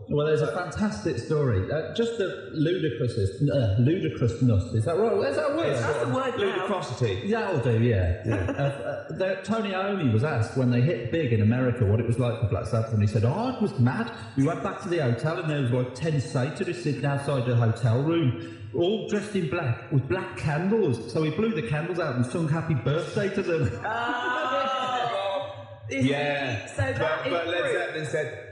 Well, there's a fantastic story. Just the ludicrousness. Is that right? Is that a word? That's the word now. Ludicrosity. That'll do, yeah. Tony Iommi was asked when they hit big in America what it was like for Black Sabbath, and he said, it was mad. We went back to the hotel and there was like 10 Satanists sitting outside the hotel room, all dressed in black, with black candles. So he blew the candles out and sung happy birthday to them. Yeah. So that but Led Zeppelin said,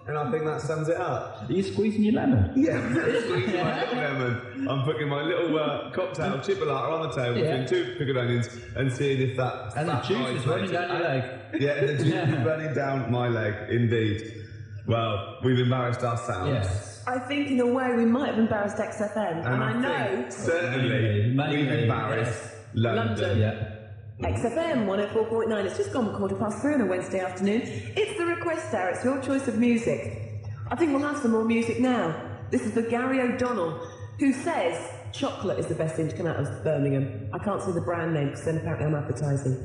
and I think that sums it up. Are you squeezing your lemon? Yeah, I'm squeezing my little lemon. I'm putting my little cocktail chipolata on the table between two pickled onions and seeing if that... And the juice is running down your leg. Yeah, and the juice is running down my leg, indeed. Well, we've embarrassed ourselves. Yes. I think in a way we might have embarrassed XFM. And I know... Certainly, maybe, we've embarrassed London. Yeah. XFM 104.9. It's just gone 3:15 on a Wednesday afternoon. It's the request hour. It's your choice of music. I think we'll have some more music now. This is for Gary O'Donnell, who says chocolate is the best thing to come out of Birmingham. I can't see the brand name because then apparently I'm advertising.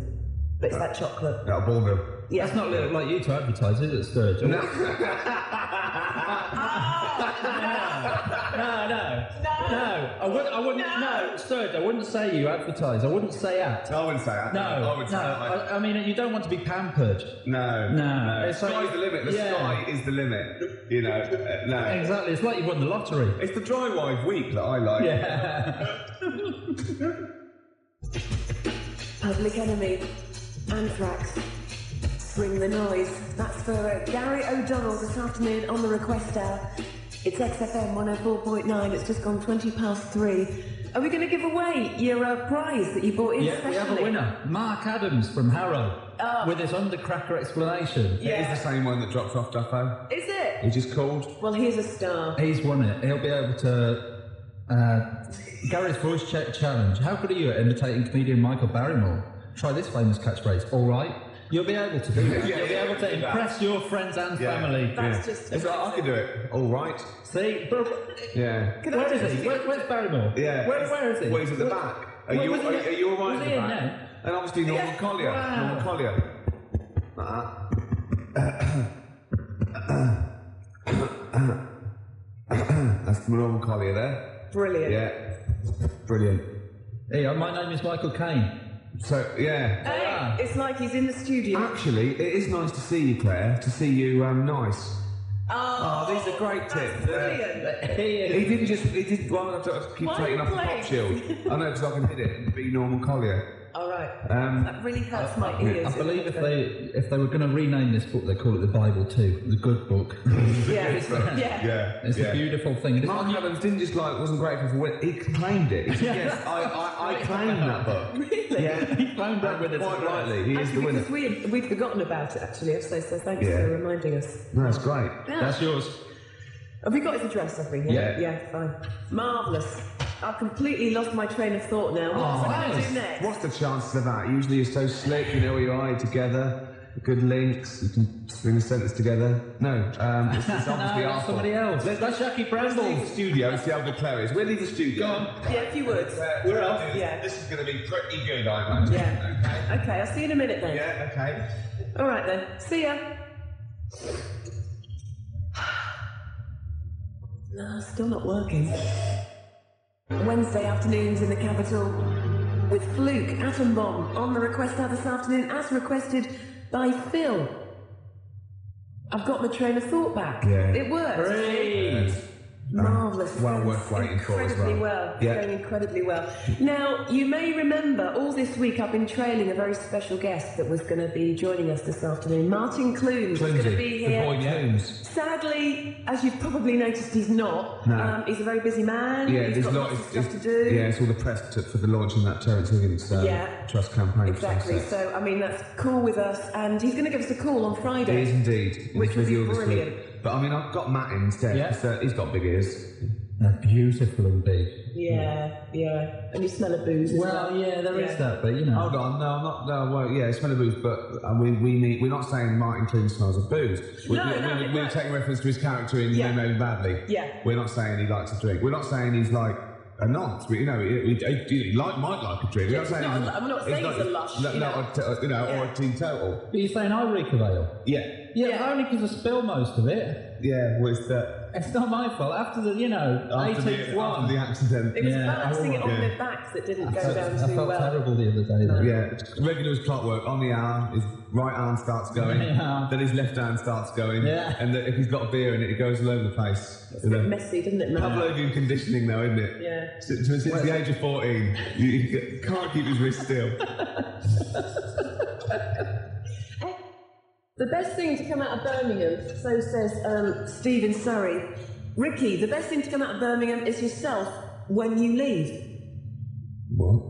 But it's that chocolate. Out of Bournemouth. Yeah. That's not like you to advertise, is it, Sturge? No. I wouldn't. No, Sturge, I wouldn't say you advertise. I wouldn't say at. I wouldn't say that. I mean, you don't want to be pampered. No. It's sky's the limit. The sky is the limit. You know. No. Exactly. It's like you won the lottery. It's the dry wife week that I like. Yeah. Public Enemy, Anthrax, Bring the Noise. That's for Gary O'Donnell this afternoon on the request hour. It's XFM 104.9. It's just gone 3:20. Are we going to give away your prize that you bought in specially? We have a winner. Mark Adams from Harrow. With his undercracker explanation. Yeah. It is the same one that dropped off Duffo. Is it? He just called. Well, he's a star. He's won it. He'll be able to... Gary's voice check challenge. How good are you at imitating comedian Michael Barrymore? Try this famous catchphrase. All right. You'll be able to do that. You'll be able to impress your friends and family. That's just... It's like, I can do it. All right. See? Yeah. Where is he? Where's Barrymore? Yeah. Where is he? Well, he's at the back. Are you all right at the back? And obviously Norman Collier. Wow. Norman Collier. That's Norman Collier there. Brilliant. Yeah. Brilliant. Hey, my name is Michael Caine. So, yeah. Hey, it's like he's in the studio. Actually, it is nice to see you, Claire. To see you nice. Oh, these are great tips. Brilliant. He did. Well, I keep taking off the pop shield. I know, because I can hit it and be Norman Collier. All right. That really hurts my ears. I believe if they were going to rename this book, they call it the Bible too, the good book. It's a beautiful thing. Mark Adams didn't just wasn't grateful for it. He claimed it. He said, yes, I claimed that book. Really? Yeah, he claimed that with it quite rightly. He is the winner. Because we'd forgotten about it actually. So thanks for reminding us. No, that's great. Yeah. That's yours. Have we got his address, have we? Yeah, fine. Marvellous. I've completely lost my train of thought now. What am I going to do next? What's the chances of that? Usually you're so slick, you know where you are together, good links, you can string a sentence together. No, it's obviously our somebody else. That's Jackie Bramble. Let's leave the studio and see how good Claire is. We'll leave the studio. Go on. Yeah, if you would. We're off. Yeah. This is going to be pretty good, I imagine. Yeah. Okay, I'll see you in a minute then. Yeah, okay. All right then. See ya. No, still not working. Wednesday afternoons in the capital with Fluke, Atom Bomb on the request hour this afternoon as requested by Phil. I've got my train of thought back. Yeah. It worked. Great. Marvellous. Well worth waiting for as well. Incredibly well. Going incredibly well. Now, you may remember all this week I've been trailing a very special guest that was going to be joining us this afternoon. Martin Clunes is going to be here. The boy Clunes. Sadly, as you've probably noticed, he's not. No. He's a very busy man. Yeah, he's got lots of stuff to do. Yeah, it's all the press for the launching that Terence Higgins trust campaign. Exactly. So, I mean, that's cool with us. And he's going to give us a call on Friday. He is indeed. Which will be brilliant. But I mean, I've got Matt in instead. Yeah. He's got big ears. They're beautiful and big. Yeah. And you smell of booze as well. Yeah, there is that, but you know. Hold on, no, I'm not. No, well, yeah, smell of booze, but we're not saying Martin Clunes smells of booze. We're taking reference to his character in Know Me Badly. Yeah. We're not saying he likes to drink. We're not saying he's like are not. We might like a drink. I'm not saying it's a lush. Or a teetotal. But you're saying I reek of ale? Yeah. Yeah, only because I spill most of it. Yeah, was that? It's not my fault. After the, 18th one. After the accident. It was balancing it on their backs that didn't go down too well. I felt terrible the other day, though. Yeah, regular as clockwork. On the arm, his right arm starts going, then his left hand starts going, and if he's got a beer in it, it goes all over the place. It's a bit messy, doesn't it, man? Pavlovian conditioning, though, isn't it? Yeah. Since the age of 14, you can't keep his wrist still. The best thing to come out of Birmingham, so says Steve in Surrey. Ricky, the best thing to come out of Birmingham is yourself when you leave. What?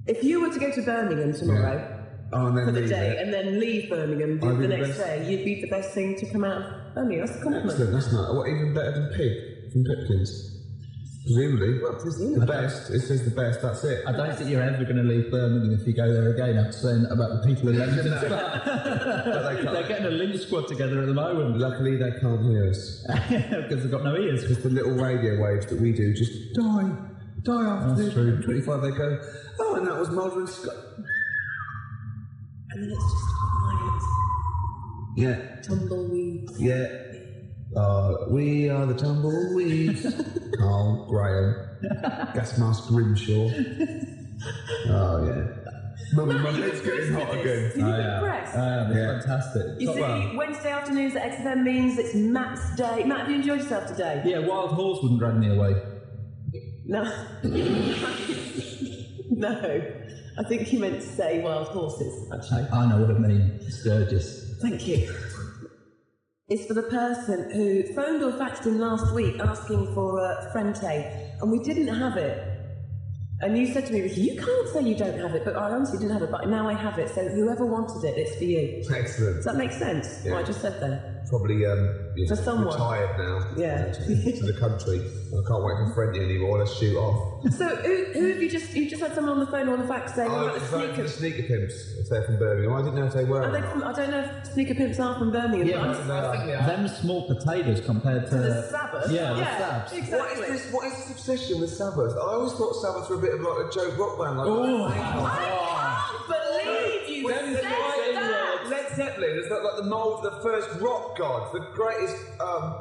If you were to go to Birmingham tomorrow and then for the leave day it. and then leave Birmingham the next day, you'd be the best thing to come out of Birmingham. That's a compliment. Excellent, that's not. What, even better than Pig from Pipkins? Presumably. Well, presumably. The best, it says the best, that's it. I don't think you're ever going to leave Birmingham if you go there again after saying about the people in Leamington. They're getting a lynch squad together at the moment. Luckily they can't hear us. Because they've got no ears. Because the little radio waves that we do just die after That's true. 25 they go, oh, and that was Mulder and Scott. And then it's just quiet. Yeah. Tumbleweeds. Yeah. We are the tumbleweeds. Carl, Graham, Gas Mask Grimshaw. Oh, yeah. Mummy, my head's getting hot again. Are you impressed? It's fantastic. You see, Wednesday afternoons at XFM means it's Matt's day. Matt, have you enjoyed yourself today? Yeah, Wild Horse wouldn't drag me away. No. No. I think you meant to say wild horses, actually. I know what it means. Sturgis. Thank you. It's for the person who phoned or faxed in last week asking for a Frente, and we didn't have it. And you said to me, Ricky, you can't say you don't have it, but I honestly didn't have it, but now I have it, so whoever wanted it, it's for you. Excellent. Does that make sense? Yeah. What I just said there? Probably For someone. retired now. Yeah. To the country. I can't wait for Frenty anymore. Let's shoot off. So who have you just had someone on the phone or on the fax saying about the The sneakers? sneaker pimps, if they're from Birmingham. I didn't know if they were. I don't know if sneaker pimps are from Birmingham. Yeah, but I think they are. Them small potatoes compared to the Sabbath. Yeah, the Sabs. Exactly. What is this obsession with Sabbath? I always thought Sabbath were a bit of like a joke rock band. Like, I can't believe you said that. Led Zeppelin is like the mould, the first rock gods, the greatest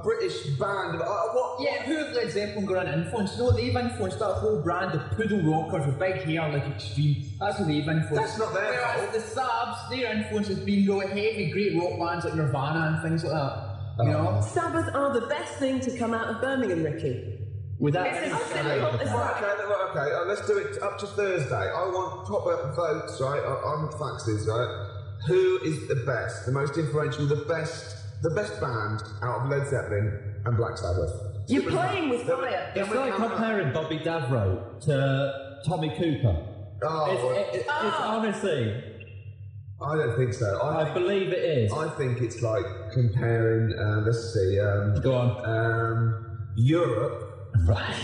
British band. What? Yeah, who have Led Zeppelin got an influence? No, they've influenced that whole brand of poodle rockers with big hair like Extreme. That's who they've influenced. That's not their Whereas fault. the Sabs, their influence has been really heavy, great rock bands like Nirvana and things like that. You know? Sabbath are the best thing to come out of Birmingham, Ricky. Without It's any as simple as that. Okay, let's do it up to Thursday. I want proper votes, right, on faxes, right? Who is the best, the most influential, the best band out of Led Zeppelin and Black Sabbath? You're playing with fire. It's like comparing Bobby Davro to Tommy Cooper. It's honestly, I don't think so. I believe it is. I think it's like comparing, let's see, Go on. Europe Right.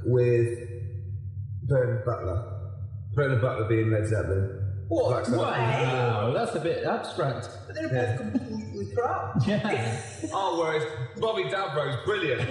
with Bernard Butler. Bernard Butler being Led Zeppelin. What? Wow, that's a bit abstract. But they're both completely crap. Yeah. Oh, whereas Bobby Davro's brilliant.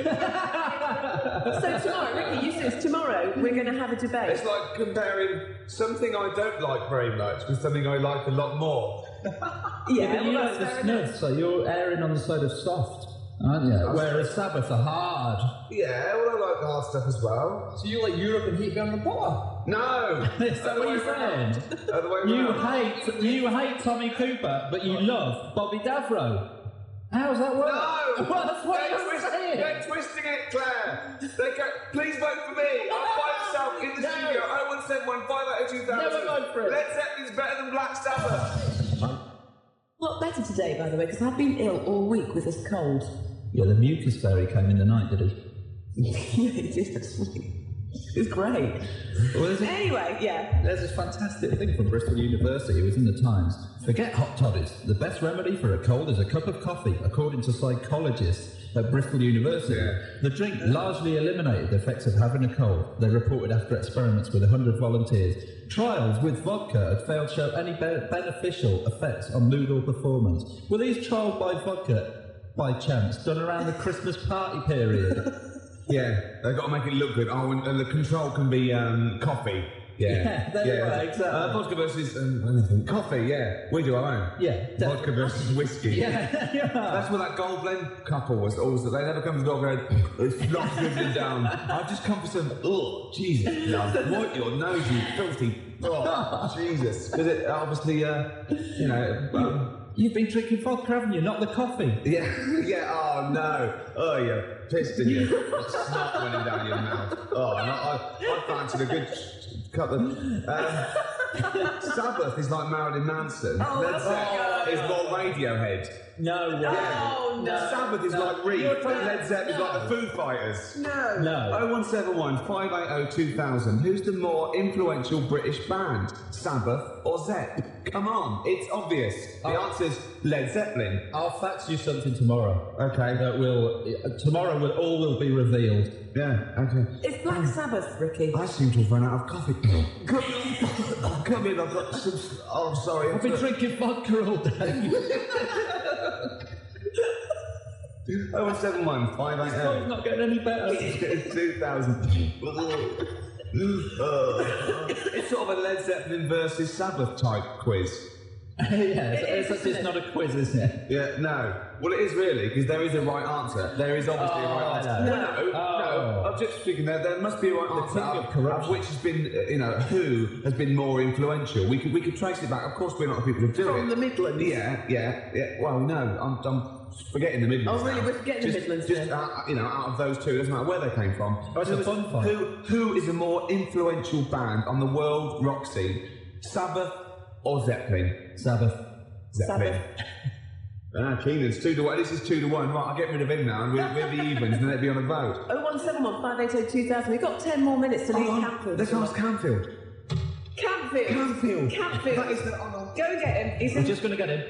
So tomorrow, Ricky, you said tomorrow we're going to have a debate. It's like comparing something I don't like very much with something I like a lot more. Yeah, but you well, like the that's fair enough. Smiths, so you're erring on the side of soft, aren't you? Whereas Sabbath are hard. Yeah, well, I like the hard stuff as well. So you like Europe and hate Bernard Butler? No! Is that what you're saying? Other way around. You hate Tommy Cooper, but you love Bobby Davro. How's that work? No! Well, that's what you're saying. They're twisting it, Claire! Please vote for me! I'm by myself in the studio. 0171 5 out of 2000. Never vote for it. Led Zeppelin's better than Black Sabbath. Not better today, by the way, because I've been ill all week with this cold. Yeah, the mucus fairy came in the night, did he? Yeah, it did actually. It's great. Well, Anyway, yeah. there's this fantastic thing from Bristol University. It was in the Times. Forget hot toddies. The best remedy for a cold is a cup of coffee, according to psychologists at Bristol University. Yeah. The drink largely eliminated the effects of having a cold, they reported after experiments with 100 volunteers. Trials with vodka had failed to show any beneficial effects on mood or performance. Were these trials by vodka, by chance, done around the Christmas party period? Yeah, they've got to make it look good. Oh, and the control can be coffee. Yeah, right, exactly. Vodka versus anything. Coffee, yeah. We do our own. Yeah. Vodka versus whiskey. Yeah. That's what that gold blend couple was. Always, they never come to the door going, it's not dribbling down. I've just come for some, oh, Jesus, love. Wipe your nose, you filthy, oh, Jesus. Because it obviously, you know... You've been drinking vodka, haven't you? Not the coffee. Yeah, oh no. Oh, you're pissed, didn't you? Snot running down your mouth. Oh, and I fancied a good couple of... Sabbath is like Marilyn Manson. Led Zeppelin is more Radiohead. No way. Oh, no. Sabbath is like Reed. Led Zeppelin is like the Foo Fighters. No. 0171 580 2000. Who's the more influential British band? Sabbath or Zepp? Come on, it's obvious. The answer's Led Zeppelin. I'll fax you something tomorrow. Okay. That will... Tomorrow all will be revealed. Yeah, okay. It's Black Sabbath, Ricky. I seem to have run out of coffee. Come in, I've got some... Oh, sorry. I've been drinking vodka all day. 0171 580. It's not getting any better. 2000. It's sort of a Led Zeppelin versus Sabbath type quiz. It's not a quiz, isn't it? Yeah, no. Well, it is really, because there is a right answer. There is obviously a right answer. No. I'm just thinking there must be a right answer. of corruption. Which has been, who has been more influential? We could trace it back. Of course, we're not the people who do it. From the Midlands. Yeah. Well, no, I'm forgetting the Midlands. Oh, really? now. We're forgetting the Midlands Just now. out of those two, doesn't matter where they came from. It's a fun fight. Who is a more influential band on the world rock scene? Sabbath or Zeppelin? Sabbath. Zeppelin. Keenan's 2-1. This is 2-1. Right, I'll get rid of him now and we'll be evens and they'll be on a vote. 0171 580 2000. We've got 10 more minutes to leave Campfield. Let's ask Campfield. Campfield. That is the... Go get him. We're just going to get him.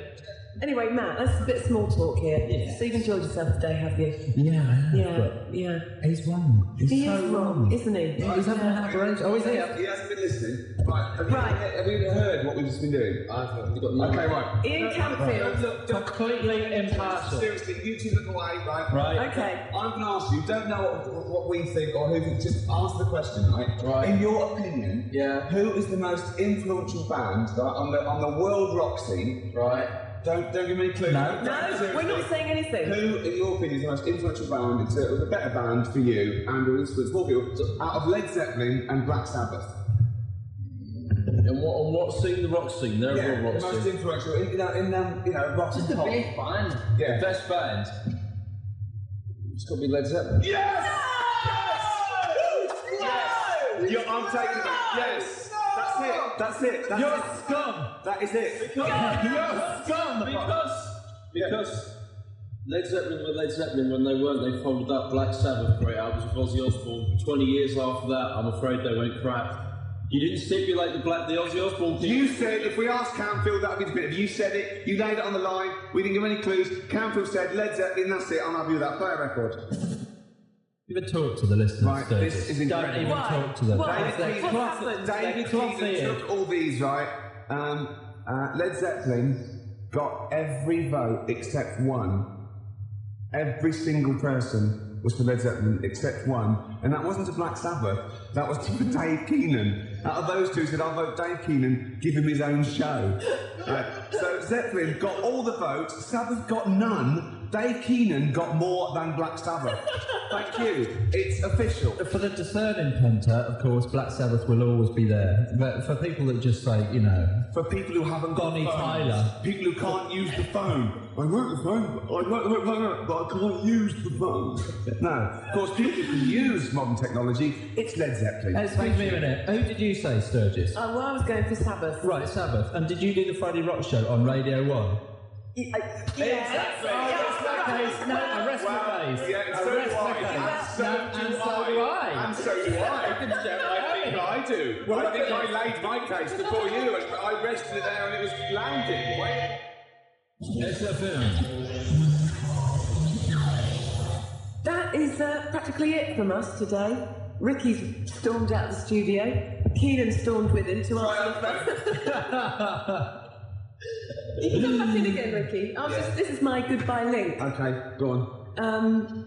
Anyway, Matt, that's a bit of small talk here. Yeah. So you've enjoyed yourself today, have you? Yeah, I have. Yeah. He's wrong. He is wrong, isn't he? Yeah, he's having an aberration. Oh, he's here. He hasn't been listening. Right. Have you heard what we've just been doing? I haven't. You've got no. Okay, right. Ian Campfield. Look, Completely impartial. Seriously, you two look away, right? Right. Okay. I'm going to ask you, don't know what we think or who think, just answer the question, right? Right. In your opinion, Yeah. who is the most influential band on the world rock scene? Right. Don't give me any clues. No, we're not saying anything. Who, in your opinion, is the most influential band? It's a better band for you and will influence more people out of Led Zeppelin and Black Sabbath. And on what scene? The rock scene. They're a rock the most scene. influential in rock and The pop. best band. Yeah. The best band. It's got to be Led Zeppelin. Yes! I'm taking it. Yes. That's it. You're scum. That is it. You're scum. Because Led Zeppelin were Led Zeppelin when they weren't. They followed up Black Sabbath great albums with Ozzy Osbourne. 20 years after that, I'm afraid they went crap. You didn't stipulate the Ozzy Osbourne thing. You said if we asked Campfield, that would be definitive. You said it. You laid it on the line. We didn't give any clues. Campfield said Led Zeppelin. That's it. I'm happy with that. Play a record. Even talk to the listeners. Right, this is incredible. Don't even talk to them. David Keenan took all these, right? Led Zeppelin got every vote except one. Every single person was for Led Zeppelin except one. And that wasn't to Black Sabbath, that was to Dave Keenan. Out of those two, said, I'll vote Dave Keenan, give him his own show. So Zeppelin got all the votes, Sabbath got none, Dave Keenan got more than Black Sabbath. Thank you. It's official. For the discerning punter, of course, Black Sabbath will always be there. But for people that just say, For people who haven't got Bonnie phones, Tyler. people who can't use the phone. I work the phone, but I can't use the phone. No, of course, people who can use modern technology, it's Led Zeppelin. Excuse me a minute. Who did you say, Sturgis? Well, I was going for Sabbath. Right, Sabbath. And did you do the Friday Rock Show on Radio 1? Exactly. No, arrest my case. Yeah, so Arrest do my I. case. And so do I. And so do I. I think I do. Well, I think I laid my case before you, and I rested it there, and it was landed. XFM. That is practically it from us today. Ricky's stormed out of the studio. Keenan stormed with him to answer the phone. You can come back in again, Ricky. This is my goodbye link. Okay, go on.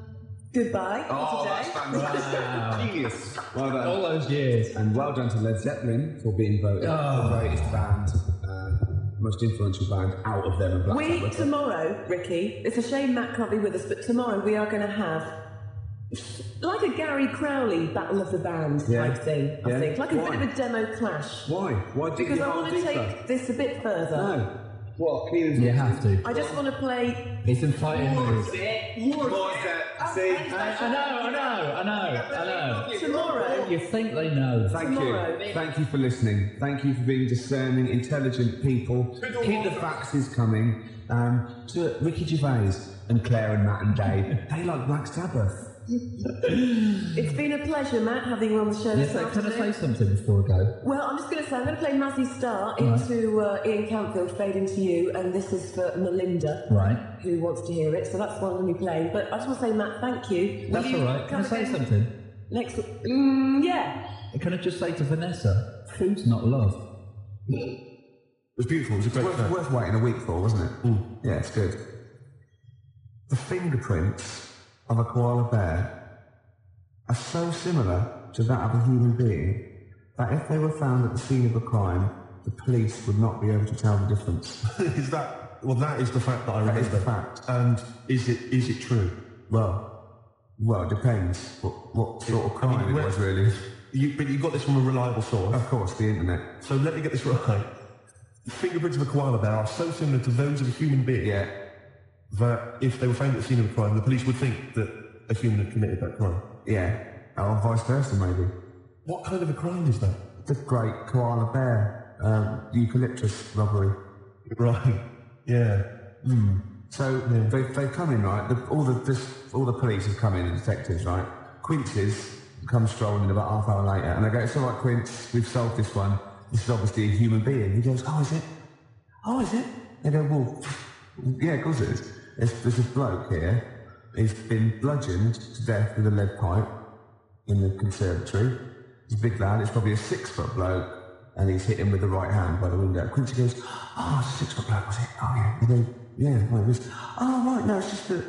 Goodbye for today. That's fantastic. Wow. Genius. Well done. All those years. And well done to Led Zeppelin for being voted the greatest band, most influential band out of them and Black Sabbath. Tomorrow, Ricky, it's a shame Matt can't be with us, but tomorrow we are going to have like a Gary Crowley Battle of the Band type thing, I think. Like a bit of a demo clash. Why? Why do Because you I want to take this a bit further. No. What? Keenan's You have to. I just want to play... It's in fighting mood. I know. Tomorrow. You think they know. Thank you for listening. Thank you for being discerning, intelligent people. Keep the faxes coming. To Ricky Gervais and Claire and Matt and Dave. They like Black Sabbath. It's been a pleasure, Matt, having you on the show this Can afternoon. I say something before I go? Well, I'm just going to say, I'm going to play Mazzy Star into Ian Campfield, Fade Into You, and this is for Melinda, who wants to hear it, so that's what I'm going to be playing. But I just want to say, Matt, thank you. That's all right. Can I say something? Next yeah. Can I just say to Vanessa, food's not love. It was beautiful. It was a great show. Worth waiting a week for, wasn't it? Yeah, it's good. The fingerprints of a koala bear are so similar to that of a human being that if they were found at the scene of a crime, the police would not be able to tell the difference. Is that... Well, that is the fact that I remember. That is the fact. And is it true? Well, it depends what sort of crime it was, really. But you got this from a reliable source. Of course, the internet. So let me get this right. The fingerprints of a koala bear are so similar to those of a human being that if they were found at the scene of a crime, the police would think that a human had committed that crime. Yeah, or vice versa, maybe. What kind of a crime is that? The great koala bear eucalyptus robbery. Right. Yeah. So they've come in, right? All the police have come in, the detectives, right? Quincy's come strolling in about half hour later, and they go, "It's all right, Quince, we've solved this one. This is obviously a human being." He goes, "Oh, is it? Oh, is it?" They go, "Well, yeah, of course it is. There's this bloke here. He's been bludgeoned to death with a lead pipe in the conservatory. He's a big lad. It's probably a 6-foot bloke, and he's hit him with the right hand by the window." Quincy goes, "Oh, it's a 6-foot bloke, was it? Oh, yeah." He goes, "Yeah, well, it was. Oh, right, no, it's just that,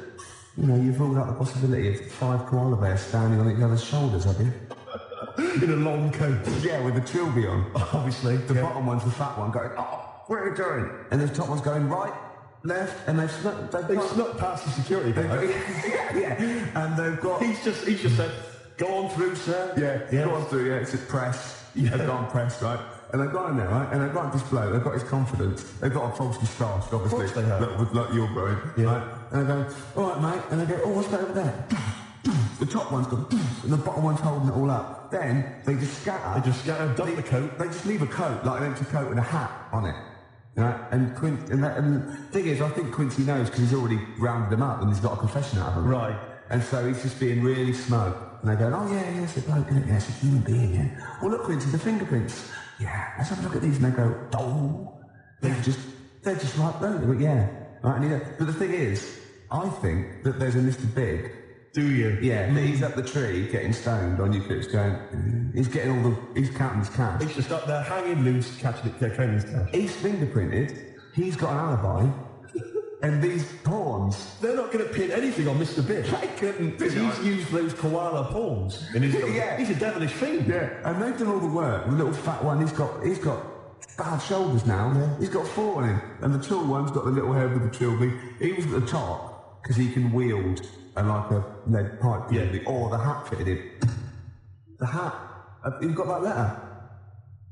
you've ruled out the possibility of 5 koala bears standing on each other's shoulders, have you?" In a long coat. Yeah, with the trilby on. Obviously. The bottom one's the fat one going, "Oh, where are you going?" And the top one's going right, left, and they've snuck past the security guard. And they've got... He's just said, "Go on through, sir." Yeah, go on through, it's a press. They've gone press, right? And they've got in there, right? And they've got this bloke, they've got his confidence. They've got a false moustache, obviously. Of course they have. Like you're growing, right? And they go, "All right, mate." And they go, "Oh, what's that over there?" The top one's gone, and the bottom one's holding it all up. Then they just scatter. Dump the coat. They just leave a coat, like an empty coat and a hat on it. Right? And the thing is, I think Quincy knows because he's already rounded them up and he's got a confession out of them. Right. And so he's just being really smug. And they go, "Oh yeah, it's a bloke, isn't it? Yeah, it's a human being, yeah. Well, look, Quincy, the fingerprints. Yeah, let's have a look at these." And they go, "Oh." They're just right there. They go, "Yeah." Right? And but the thing is, I think that there's a Mr. Big. Do you? Yeah, he's up the tree getting stoned on eucalyptus going, he's getting he's counting his cash. He's just up there hanging loose, counting his cash. He's fingerprinted, he's got an alibi, and these pawns... They're not going to pin anything on Mr. Big. They couldn't... Because he's used those koala pawns. And he's a devilish fiend. Yeah, and they've done all the work. The little fat one, he's got bad shoulders now. Yeah. He's got 4 on him. And the tall one's got the little head with the trilby. He was at the top, because he can wield like a lead pipe, or the hat fitted him. The hat. You've got that letter?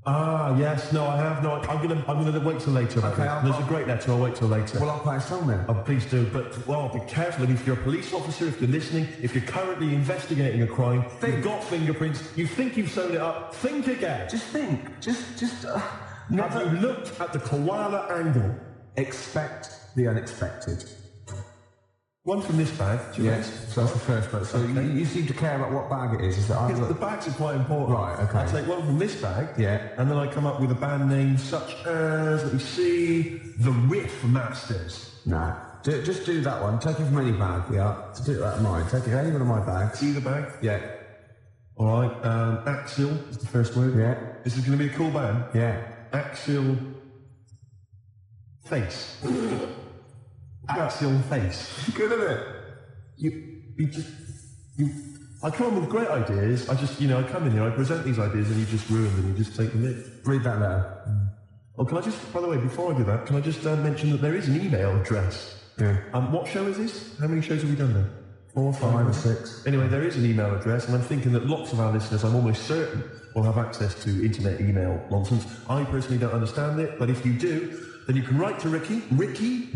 Ah, yes. No, I have not. I'm gonna wait till later. Okay, there's a great letter. I'll wait till later. Well, I'll play a song then. Oh, please do. But be careful. If you're a police officer, if you're listening, if you're currently investigating a crime, you've got fingerprints. You think you've sewn it up? Think again. Just think. Just. Have you looked at the koala angle? Expect the unexpected. One from this bag. Yes, so that's the first bag. So you seem to care about what bag it is. Is that the bags are quite important. Right, okay. I take one from this bag. Yeah. And then I come up with a band name such as, let me see, The Riff Masters. No. Just do that one. Take it from any bag, Do it out of mine. Take it any one of my bags. See the bag? Yeah. All right. Axial is the first word. Yeah. This is going to be a cool band. Yeah. Axial Face. Axial Face. Good, isn't it? You just... I come with great ideas. I just, I come in here, I present these ideas, and you just ruin them. You just take them in. Read that letter. Oh, can I just, by the way, before I do that, can I just mention that there is an email address? Yeah. What show is this? How many shows have we done there? 4, 5 or 6. Anyway, there is an email address, and I'm thinking that lots of our listeners, I'm almost certain, will have access to internet email nonsense. I personally don't understand it, but if you do, then you can write to Ricky-Gervais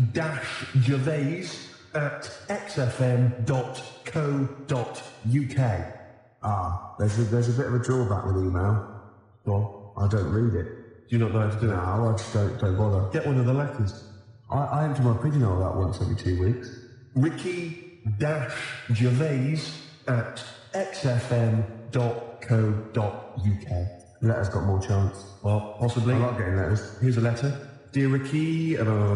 at xfm.co.uk. Ah, there's a bit of a drawback with email. Go on. I don't read it. Do you not know how to do it? No, I just don't bother. Get one of the letters. I empty my pigeonhole about once every 2 weeks. Ricky-Gervais at xfm.co.uk. Letter's got more chance. Well, possibly. I like getting letters. Here's a letter. Dear Ricky, blah, blah,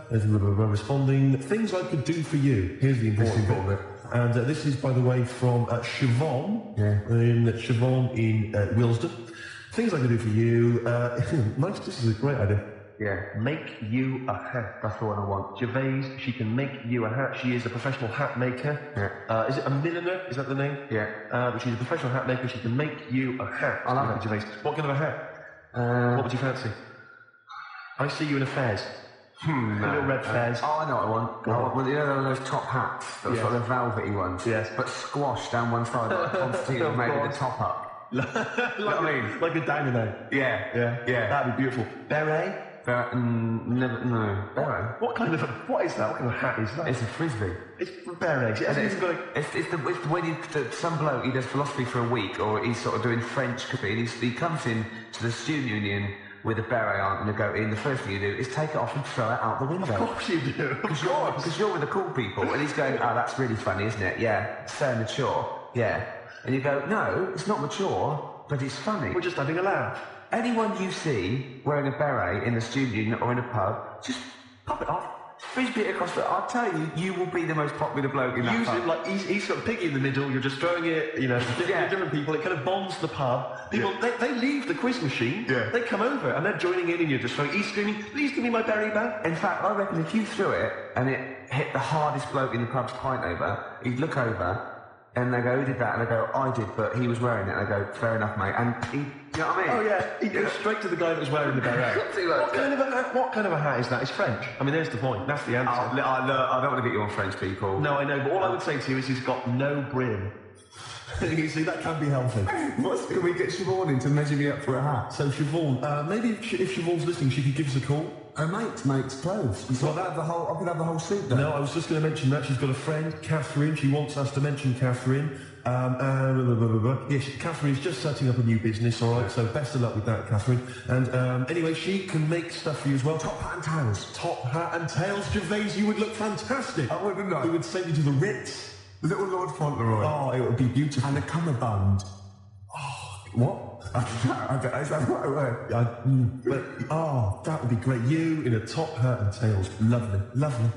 blah, blah, responding, things I could do for you. Here's the important bit. And this is, by the way, from Siobhan, Siobhan in Willesden. Things I could do for you. Nice, this is a great idea. Yeah, make you a hat. That's the one I want. Gervais, she can make you a hat. She is a professional hat maker. Yeah. Is it a milliner? Is that the name? Yeah. She's a professional hat maker. She can make you a hat. I love it. Gervais. What kind of a hat? What would you fancy? I see you in a fez. A little red fez. Oh, I know what I want. Well, you know those top hats? Those sort of velvety ones? Yes. But squashed down one side like Constantine made with the top up. You know what I mean? Like a dynamo. Yeah. That'd be beautiful. Beret? No. Beret? What is that? What kind of hat is that? It's a frisbee. It's beret. It hasn't even got a... It's when some bloke, he does philosophy for a week, or he's sort of doing French cooking, and he comes in to the student union with a beret on and they go in, the first thing you do is take it off and throw it out the window. Of course you do. Because you're with the cool people, and he's going, oh, that's really funny, isn't it? Yeah. So mature. Yeah. And you go, no, it's not mature, but it's funny. We're just having a laugh. Anyone you see wearing a beret in the student union or in a pub, just pop it off. Frisbee it across the... I'll tell you, you will be the most popular bloke in that Use pub. it like he's sort of piggy in the middle. You're just throwing it, to different people. It kind of bonds the pub. People they leave the quiz machine. Yeah. They come over and they're joining in, and you're just throwing. He's screaming, "Please give me my berry back!" In fact, I reckon if you threw it and it hit the hardest bloke in the pub's pint over, he'd look over and they go, "Who did that?" And I go, "I did, but he was wearing it." And I go, "Fair enough, mate." And he, you know what I mean? Oh yeah, he goes straight to the guy that was wearing the beret. What kind of a hat is that? It's French. I mean, there's the point. That's the answer. I don't want to get you on French people. No, I know, but all I would say to you is he's got no brim. You see, that can be healthy. Can we get Siobhan in to measure me up for a hat? So Siobhan, maybe if Siobhan's listening, she could give us a call. Her mate makes clothes. So I could have the whole suit then. No, I was just going to mention that. She's got a friend, Catherine. She wants us to mention Catherine. Yes, Catherine's just setting up a new business, all right? So best of luck with that, Catherine. And anyway, she can make stuff for you as well. Top hat and tails. Top hat and tails, Gervais. You would look fantastic. I wouldn't I? We would send you to the Ritz. Little Lord Fauntleroy. Oh, it would be beautiful. And a cummerbund. Oh, what? Is that what I word? That would be great. You in a top hat and tails. Lovely. Lovely.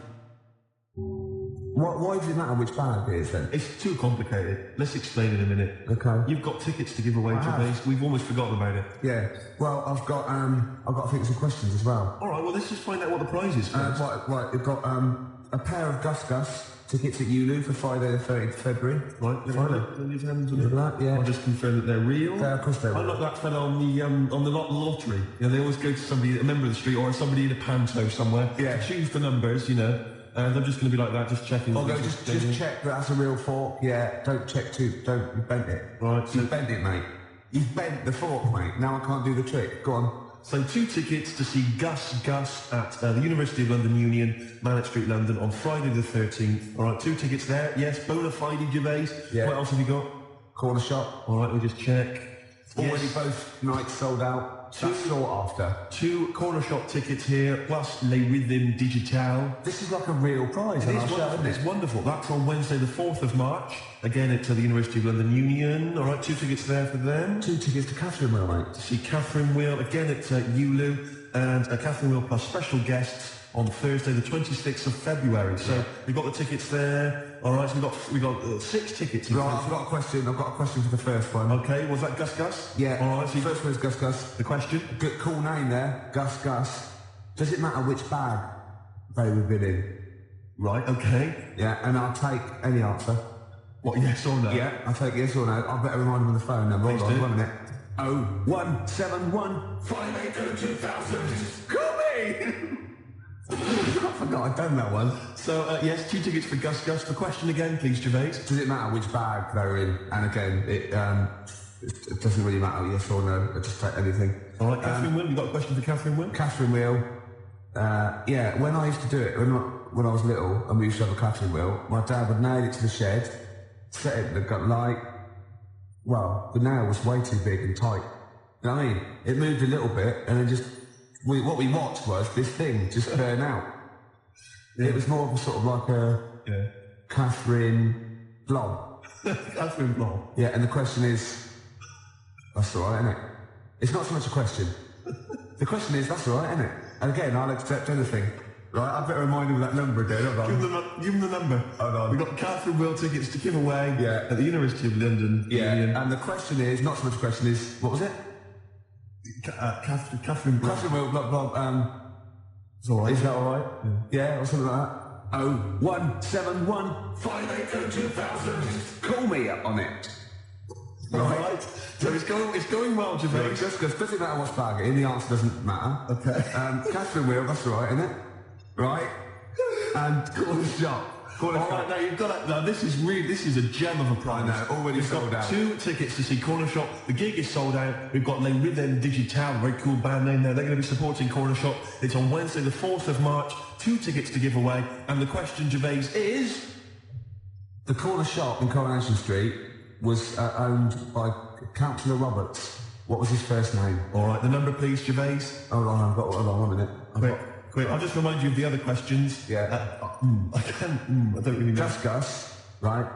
Why does it matter which bag it is then? It's too complicated. Let's explain in a minute. Okay. You've got tickets to give away, Gervais. We've almost forgotten about it. Yeah. Well, I've got to think of some questions as well. All right. Well, let's just find out what the prize is. Right. We've got a pair of Gus Gus tickets at Ulu for Friday the 30th of February. Right. Yeah. I'll just confirm that they're real. Yeah, of course they're real. Unlike that fellow on the lottery. They always go to somebody, a member of the street, or somebody in a panto somewhere. Yeah. To choose the numbers, And I'm just going to be like that, just checking. Oh no, just check that that's a real fork. Yeah, don't check too. Don't you bent it. Right. You've bent it, mate. You've bent the fork, mate. Now I can't do the trick. Go on. So 2 tickets to see Gus at the University of London Union, Mallet Street, London, on Friday the 13th. All right, 2 tickets there. Yes, bona fide Gervais. Yeah. What else have you got? Corner shop. All right, we'll just check. Already both nights sold out. That's sought after. 2 corner shop tickets here, plus Les Rhythm Digital. This is like a real prize. It's wonderful. That's on Wednesday the 4th of March. Again, at the University of London Union. All right, 2 tickets there for them. 2 tickets to Catherine Wheel, mate. To see Catherine Wheel, again at Ulu. And Catherine Wheel plus special guests on Thursday the 26th of February. So we've got the tickets there. All right, so we've got 6 tickets. Right, I've got a question for the first one. Okay, was that Gus Gus? Yeah. All right, so first one is Gus Gus. The question? Good, cool name there, Gus Gus. Does it matter which bag they would been in? Right, okay. Yeah, and I'll take any answer. What, yes or no? Yeah, I'll take yes or no. I better remind him of the phone number. Please Hold on, do. 1 minute. 0171 580 2000. Call me! I forgot I'd done that one. So, yes, 2 tickets for Gus Gus. The question again, please, Gervais. Does it matter which bag they're in? And again, it doesn't really matter, yes or no. I just take anything. All right, Catherine Will, you got a question for Catherine Will? Catherine wheel. Yeah, when I used to do it, when I was little, and we used to have a Catherine wheel, my dad would nail it to the shed, set it, got like, well, the nail was way too big and tight. You know what I mean? It moved a little bit, and then just, what we watched was this thing just burn out. Yeah. It was more of a sort of like a Catherine blob. Catherine blob. Yeah, and the question is, that's all right, isn't it? It's not so much a question. The question is, that's all right, isn't it? And again, I'll accept anything. Right, I better remind him of that number again, haven't I? Give him the number. Hold on. We've got Catherine Will tickets to give away at the University of London. Yeah, and the question is, not so much a question is, what was it? Catherine Will. Catherine Will, blah, blah, it's all right. Is that all right? Yeah, or something like that. 0171 580 2000. Call me up on it. Right. So it's going well, Gervais. Just because, doesn't matter what's bag it in, the answer doesn't matter. Okay. Catherine Will, that's all right, isn't it? Right? And call the shop. All right, now you've got it. Now this is a gem of a prize. I know, already sold out. 2 tickets to see Corner Shop. The gig is sold out. We've got Les Rhythm Digital, a very cool band name there. They're going to be supporting Corner Shop. It's on Wednesday, the 4th of March. 2 tickets to give away. And the question, Gervais, is... The Corner Shop in Coronation Street was owned by Councillor Roberts. What was his first name? All right, the number, please, Gervais. Hold on, hold on 1 minute. Quick, I'll just remind you of the other questions. Yeah. I don't really know. Just Gus, right?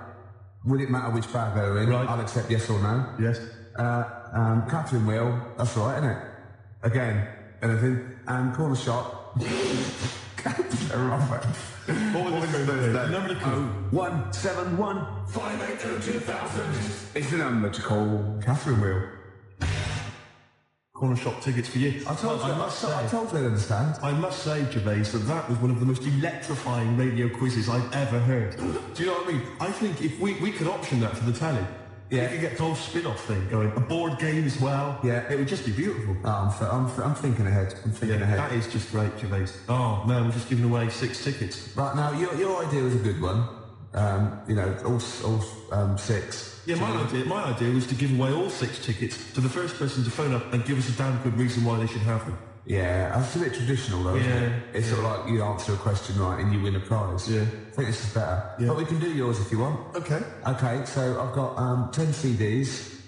Would it matter which bag they're in? Right. I'll accept yes or no. Yes. Catherine Wheel, that's right, isn't it? Again, anything. And Corner Shop. Councillor Roberts. What was his first name? Number to call. 0171 580 2000. It's the number to call. Catherine Wheel. Corner Shop tickets for you. I told you they'd understand. I must say, Gervais, that was one of the most electrifying radio quizzes I've ever heard. Do you know what I mean? I think if we could option that for the telly. Yeah. We could get the whole spin-off thing going. A board game as well. Yeah. It would just be beautiful. Oh, I'm thinking ahead. Ahead. That is just great, Gervais. Oh, man, we're just giving away 6 tickets. Right, now, your idea was a good one. All 6. Yeah, my idea was to give away all 6 tickets to the first person to phone up and give us a damn good reason why they should have them. Yeah, it's a bit traditional though, isn't it? It's sort of like you answer a question right and you win a prize. Yeah. I think this is better. Yeah. But we can do yours if you want. Okay. Okay, so I've got 10 CDs.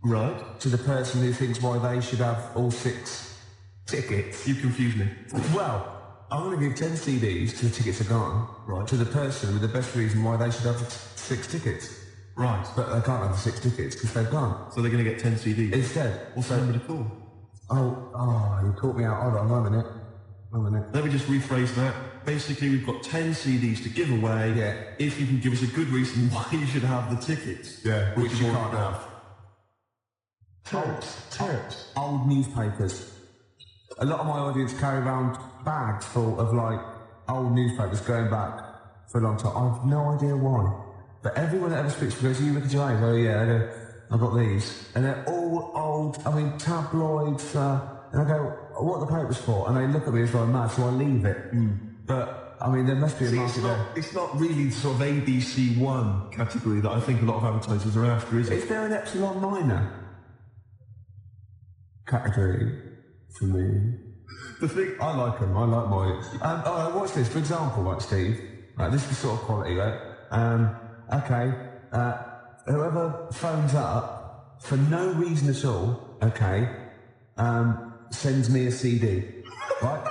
Right. To the person who thinks why they should have all 6 tickets. You confuse me. Well, I'm going to give 10 CDs till the tickets are gone. Right. To the person with the best reason why they should have 6 tickets. Right. But they can't have the 6 tickets because they've gone. So they're going to get 10 CDs? Instead. What's the number to call? Oh, you caught me out. Hold on, 1 minute. Let me just rephrase that. Basically, we've got 10 CDs to give away. Yeah. If you can give us a good reason why you should have the tickets. Yeah. Which you can't have. Terps. Old newspapers. A lot of my audience carry around bags full of like old newspapers going back for a long time. I have no idea why. But everyone that ever speaks to me goes, you look at your eyes, oh yeah, I go, I've got these. And they're all old, tabloids, and I go, what are the papers for? And they look at me as though I'm mad, so I leave it. But, there must be a market there. It's not really the sort of ABC1 category that I think a lot of advertisers are after, is it? Is there an Epsilon Minor category for me? The thing... I like them, I like mine. What's this? For example, right, Steve? Right, this is the sort of quality, right? Okay, whoever phones up for no reason at all, okay, sends me a CD, right?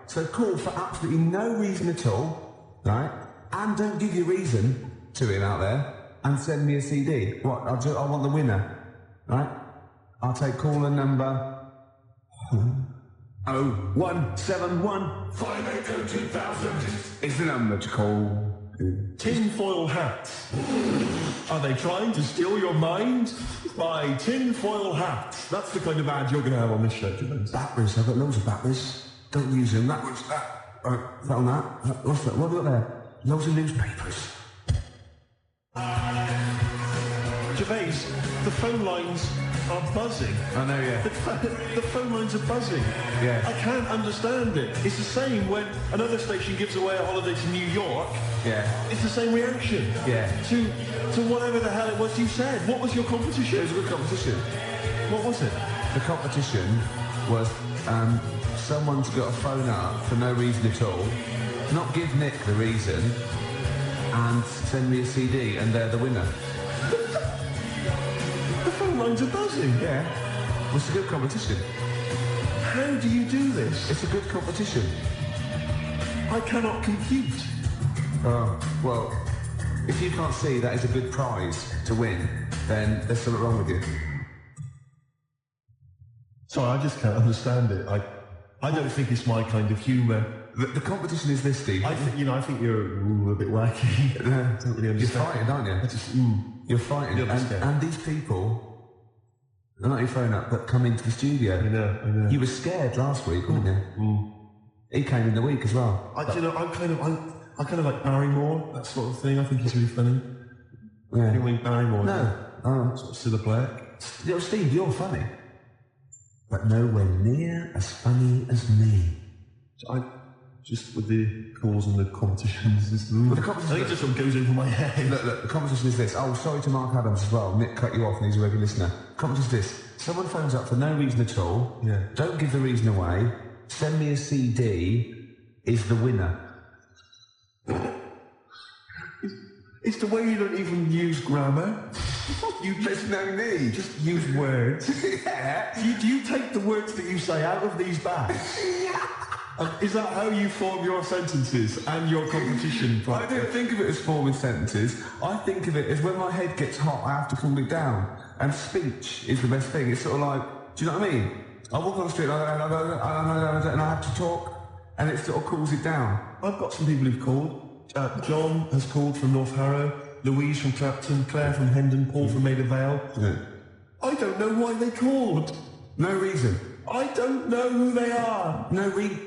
So call for absolutely no reason at all, right? And don't give your reason to him out there and send me a CD. What? I want the winner, right? I'll take caller number 0171 580 2000 is the number to call. Tinfoil hats. Are they trying to steal your mind? Buy tinfoil hats. That's the kind of ad you're going to have on this show, Gervais. Batteries. I've got loads of batteries. Don't use them. That was that. Right, that on that. What's that? What have we got there? Loads of newspapers. Gervais, the phone lines are buzzing. I know, yeah. The phone lines are buzzing. Yeah. I can't understand it. It's the same when another station gives away a holiday to New York. Yeah. It's the same reaction. Yeah. To whatever the hell it was you said. What was your competition? It was a good competition. What was it? The competition was someone's got to phone up for no reason at all, not give Nick the reason, and send me a CD, and they're the winner. The phone lines are buzzing. Yeah. Well, it's a good competition. How do you do this? It's a good competition. I cannot compute. Oh, well, if you can't see that is a good prize to win, then there's something wrong with you. Sorry, I just can't understand it. I don't think it's my kind of humour. The competition is this, Steve. I think you're a bit wacky. I don't really understand. You're frightened, aren't you? You're frightened. And these people, they're not your phone up, but come into the studio. I know. You were scared last week, weren't you? He came in the week as well. I kind of like Barrymore, that sort of thing. I think he's really funny. Yeah. You think Barrymore? No. Oh. Sort of Cilla Black. You know, Steve, you're funny. But nowhere near as funny as me. Just with the calls and the competitions, I think it just sort of goes over my head. Look, the competition is this. Oh, sorry to Mark Adams as well. Nick cut you off and he's a regular listener. The competition is this. Someone phones up for no reason at all. Yeah. Don't give the reason away. Send me a CD. Is the winner. It's the way you don't even use grammar. There's no need. Just use words. Yeah. Do you take the words that you say out of these bags? Yeah. Is that how you form your sentences and your competition? I don't think of it as forming sentences. I think of it as when my head gets hot, I have to cool it down. And speech is the best thing. It's sort of like, do you know what I mean? I walk on the street and I have to talk, and it sort of cools it down. I've got some people who've called. John has called from North Harrow, Louise from Clapton, Claire from Hendon, Paul from Maida Vale. Yeah. I don't know why they called. No reason. I don't know who they are. No reason.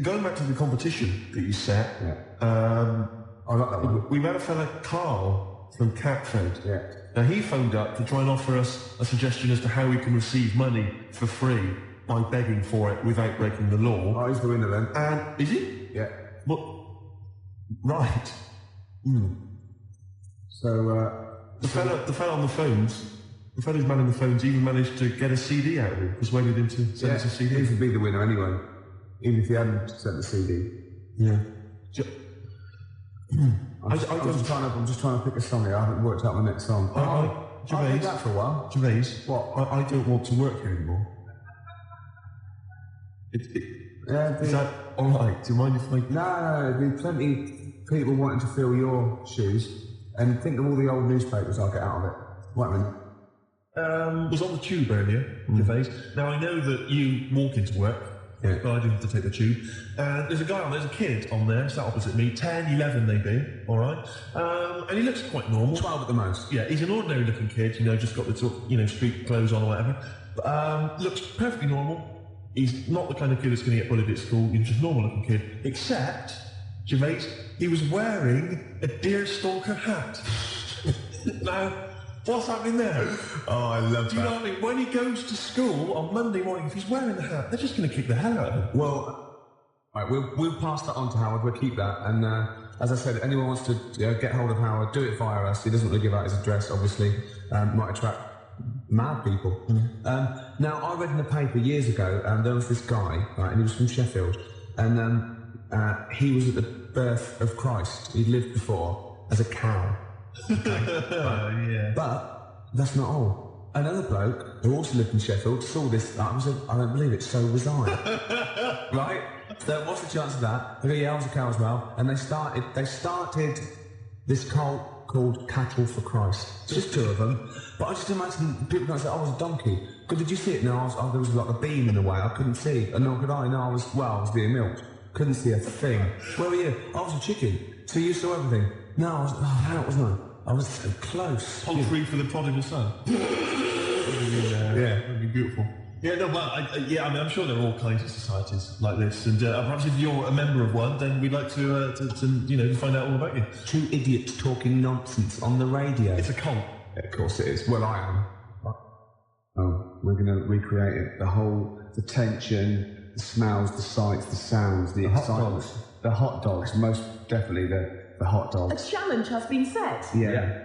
Going back to the competition that you set, I like that one. we had a fella, Karl, from Catford. Yeah. Now he phoned up to try and offer us a suggestion as to how we can receive money for free by begging for it without breaking the law. Oh, he's the winner then. And is he? Yeah. What? Right. So, the fella on the phones, the fella's manning the phones, even managed to get a CD out of him, persuaded him to send us a CD. He would be the winner anyway, even if he hadn't sent the CD. Yeah. I'm just trying to pick a song here. I haven't worked out my next song. Gervais, I'll do that for a while. Gervais, What? I don't want to work here anymore. Is that alright? Do you mind if I... No, there'd be plenty of people wanting to fill your shoes, and think of all the old newspapers I'll get out of it. What I mean? Was on the tube earlier, Gervais. Now I know that you walk into work, Yeah. but I didn't have to take the tube. And there's a kid on there, sat opposite me, 10, 11 maybe, alright? And he looks quite normal. 12 at the most. Yeah, he's an ordinary looking kid, just got the sort of, street clothes on or whatever. But, looks perfectly normal. He's not the kind of kid that's going to get bullied at school. He's just a normal looking kid. Except, Gervais, he was wearing a deerstalker hat. Now, what's happening there? Oh, I love that. Do you know what I mean? When he goes to school on Monday morning, if he's wearing the hat, they're just going to kick the hell out of him. Well, right, we'll pass that on to Howard. We'll keep that. And as I said, anyone wants to get hold of Howard, do it via us. He doesn't really give out his address, obviously. Might attract mad people. Now, I read in the paper years ago, there was this guy, right, and he was from Sheffield, and he was at the birth of Christ. He'd lived before as a cow. Yeah. But that's not all. Another bloke who also lived in Sheffield saw this. I don't believe it. So was I. Right? So what's the chance of that? I go, yeah, I was a cow as well. And they started this cult called Cattle for Christ. It's just two of them. But I just imagine people going to say, I was a donkey. Because did you see it? No, there was like a beam in the way. I couldn't see. And nor could I. No, I was being milked. Couldn't see a thing. Where were you? I was a chicken. So you saw everything. No, I was out, wasn't I? I was so close. Poultry for the prodigal son. Yeah. That'd be beautiful. Yeah, no, well, I mean, I'm sure there are all kinds of societies like this, and perhaps if you're a member of one, then we'd like to find out all about you. Two idiots talking nonsense on the radio. It's a con. Yeah, of course it is. Well, I am. Oh, we're going to recreate it. The tension, the smells, the sights, the sounds, the excitement. The hot dogs, most definitely the hot A dogs. challenge has been set. Yeah.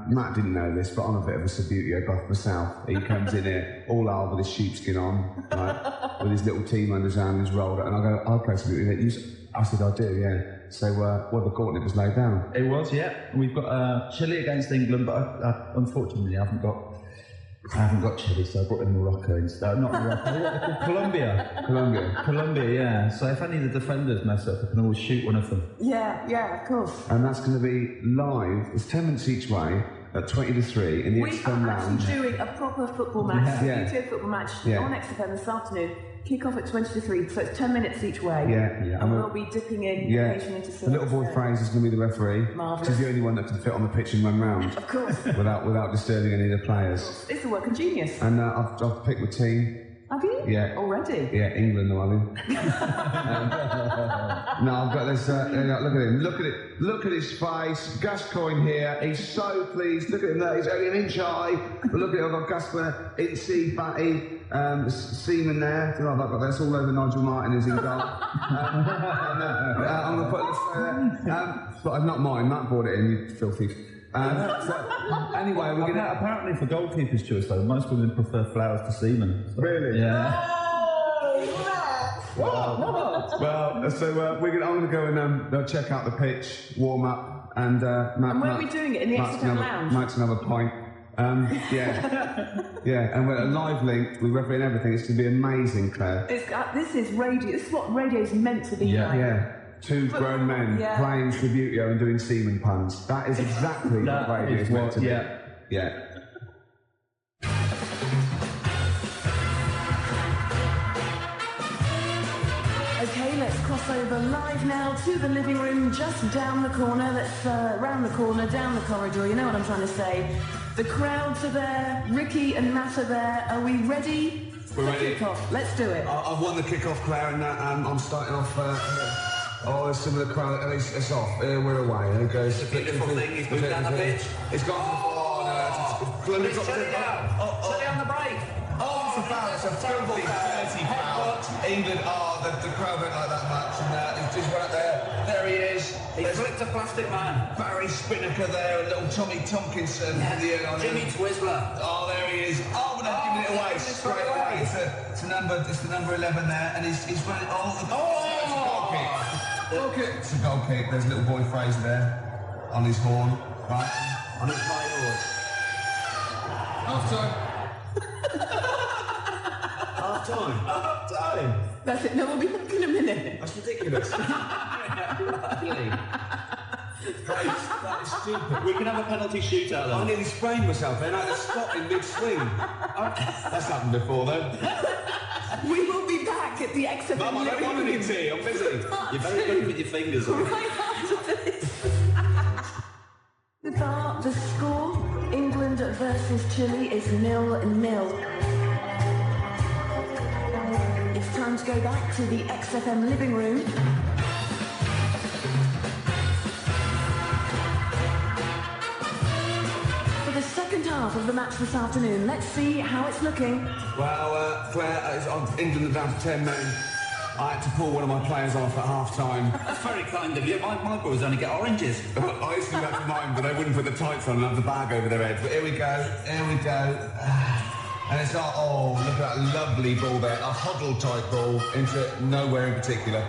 Matt didn't know this, but I'm a bit of a Subbuteo buff myself. He comes in here all out with his sheepskin on, right, with his little team under his arm, he's rolled it, and I go, I'll play Subbuteo. I said, I do, yeah. So, the gauntlet was laid down. It was, yeah. We've got Chile against England, but unfortunately I haven't got Chile, so I brought in Morocco instead. Not Morocco, what are they called? Colombia, yeah. So if any of the defenders mess up, I can always shoot one of them. Yeah, of course. And that's going to be live. It's 10 minutes each way at 20 to 3 in the We XFM are Lounge. actually doing a proper football match, Yeah. a YouTube football match Yeah. on XFM this afternoon. Kick off at 20 to 3, so it's 10 minutes each way. Yeah. And we'll be dipping in occasionally into The little boy Fraser's going to be the referee. Marvellous. She's the only one that can fit on the pitch and run round. Of course. without disturbing any of the players. It's a work of genius. And I've picked the team. Have you? Yeah. Already? Yeah, England, I mean. No, I've got this. Look at him. Look at his face. Gascoigne here. He's so pleased. Look at him there. He's only an inch high. But look at it. I've got Gasper, Itzy, Batty, Seaman there. I've got that's all over Nigel Martin is in goal. I'm going to put this but not mine. Matt brought it in, you filthy. Anyway, we're going to... Apparently for goalkeeper's choice, though, most women prefer flowers to semen. So. Really? Yeah. Well, so I'm going to go and check out the pitch, warm up, and Matt... And where are we doing it? In the XFM Lounge? Matt's another pint. Yeah, and we're a live link, we referee and everything. It's going to be amazing, Claire. This is radio. This is what radio's meant to be like. Yeah. Two grown men playing Subbuteo and doing semen puns. That is exactly what radio is meant to be. Yeah. Okay, let's cross over live now to the living room, just down the corner. Let's round the corner, down the corridor. You know what I'm trying to say. The crowds are there. Ricky and Matt are there. Are we ready? We're ready. Kick-off. Let's do it. I've won the kick-off, Claire, and I'm starting off... there's some of the crowd, and it's off. We're away. There goes. It's a beautiful thing. He's moved down the pitch. It's gone. Please turn it out. Turn it on the break. It's a foul. It's a filthy, dirty foul. England the crowd don't like that much, and he's right there. There he is. He flicked a plastic man. Barry Spinnaker there, and little Tommy Tompkinson. Jimmy Twizzler. Oh, there he is. Oh, but they've given it away straight away. It's the number 11 there, and he's running. Look, it's a goal kick. There's little boy Fraser there on his horn, right? On his high horse. Half time. Half time. Half time. That's it. No, we'll be back in a minute. That's ridiculous. That is stupid. We can have a penalty shootout then. I nearly sprained myself then. I had to stop in mid-swing. That's happened before, though. We will be back at the XFM Mum, I don't want any tea. I'm busy. You're very good with your fingers. Right after this. The score, England versus Chile, is 0-0. It's time to go back to the XFM living room. For the second half of the match this afternoon, let's see how it's looking. Well, Claire, England are down to 10 men. I had to pull one of my players off at half-time. That's very kind of you. My boys only get oranges. I used to do that to mine, but they wouldn't put the tights on and have the bag over their heads. But here we go. And it's look at that lovely ball there. A huddle-type ball into nowhere in particular.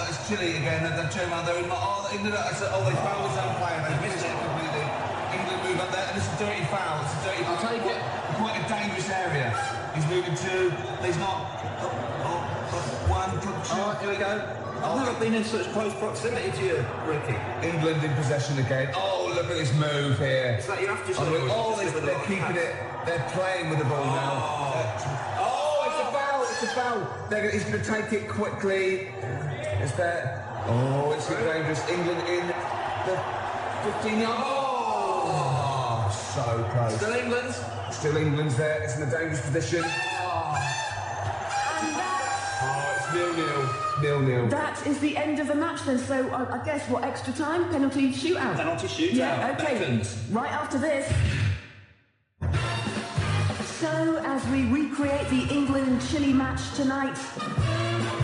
It's Chile again. They've turned around there. England, they fouled his own player. They missed it completely. England move up there, and it's a dirty foul. It's a dirty foul. I'll take it. Quite a dangerous area. He's moving two. He's not... One, two. Here we go. I've never been in such close proximity to you, Ricky. England in possession again. Oh, look at this move here. Is that your after shot? They're keeping it. They're playing with the ball now. It's a foul. He's going to take it quickly. It's there. It's dangerous. England in the 15-yard. Oh, so close. Still England? Still England's there. It's in a dangerous position. It's 0-0. That is the end of the match then, so I guess what, extra time? Penalty shootout? Penalty shootout. Yeah, okay. Beckons. Right after this. So, as we recreate the England-Chile match tonight,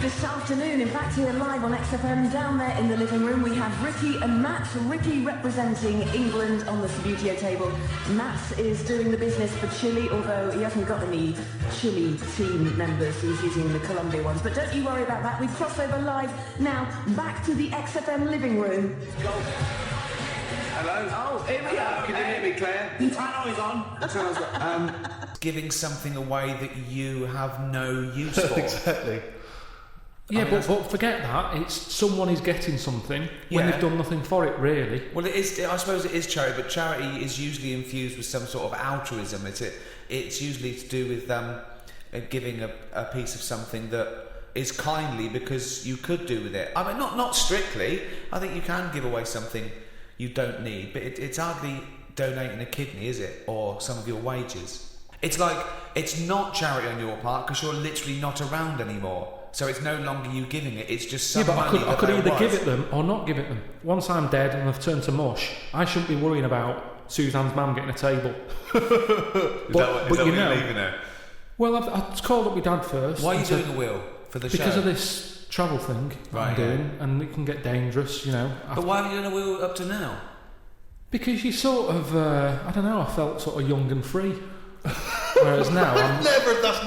this afternoon, in fact here live on XFM, down there in the living room, we have Ricky and Matt. Ricky representing England on the studio table. Matt is doing the business for Chile, although he hasn't got any Chile team members, he's using the Colombia ones. But don't you worry about that, we cross over live now, back to the XFM living room. Hello? Oh, here we are. Can you hear me, Claire? The tannoy's on. Giving something away that you have no use for. Exactly. Yeah, but forget that. It's someone is getting something when they've done nothing for it, really. Well, it is. I suppose it is charity, but charity is usually infused with some sort of altruism. It's usually to do with giving a piece of something that is kindly because you could do with it. I mean, not strictly. I think you can give away something you don't need, but it's hardly donating a kidney, is it, or some of your wages? It's like it's not charity on your part because you're literally not around anymore. So it's no longer you giving it, it's just some money I could either give it them or not give it them. Once I'm dead and I've turned to mush, I shouldn't be worrying about Suzanne's mum getting a table. Is that what you're leaving her? Well, I've called up my dad first. Why are you doing a will for the show? Because of this travel thing I'm doing, and it can get dangerous, you know. But why have you done a will up to now? Because you sort of, I don't know, I felt sort of young and free. Whereas now that's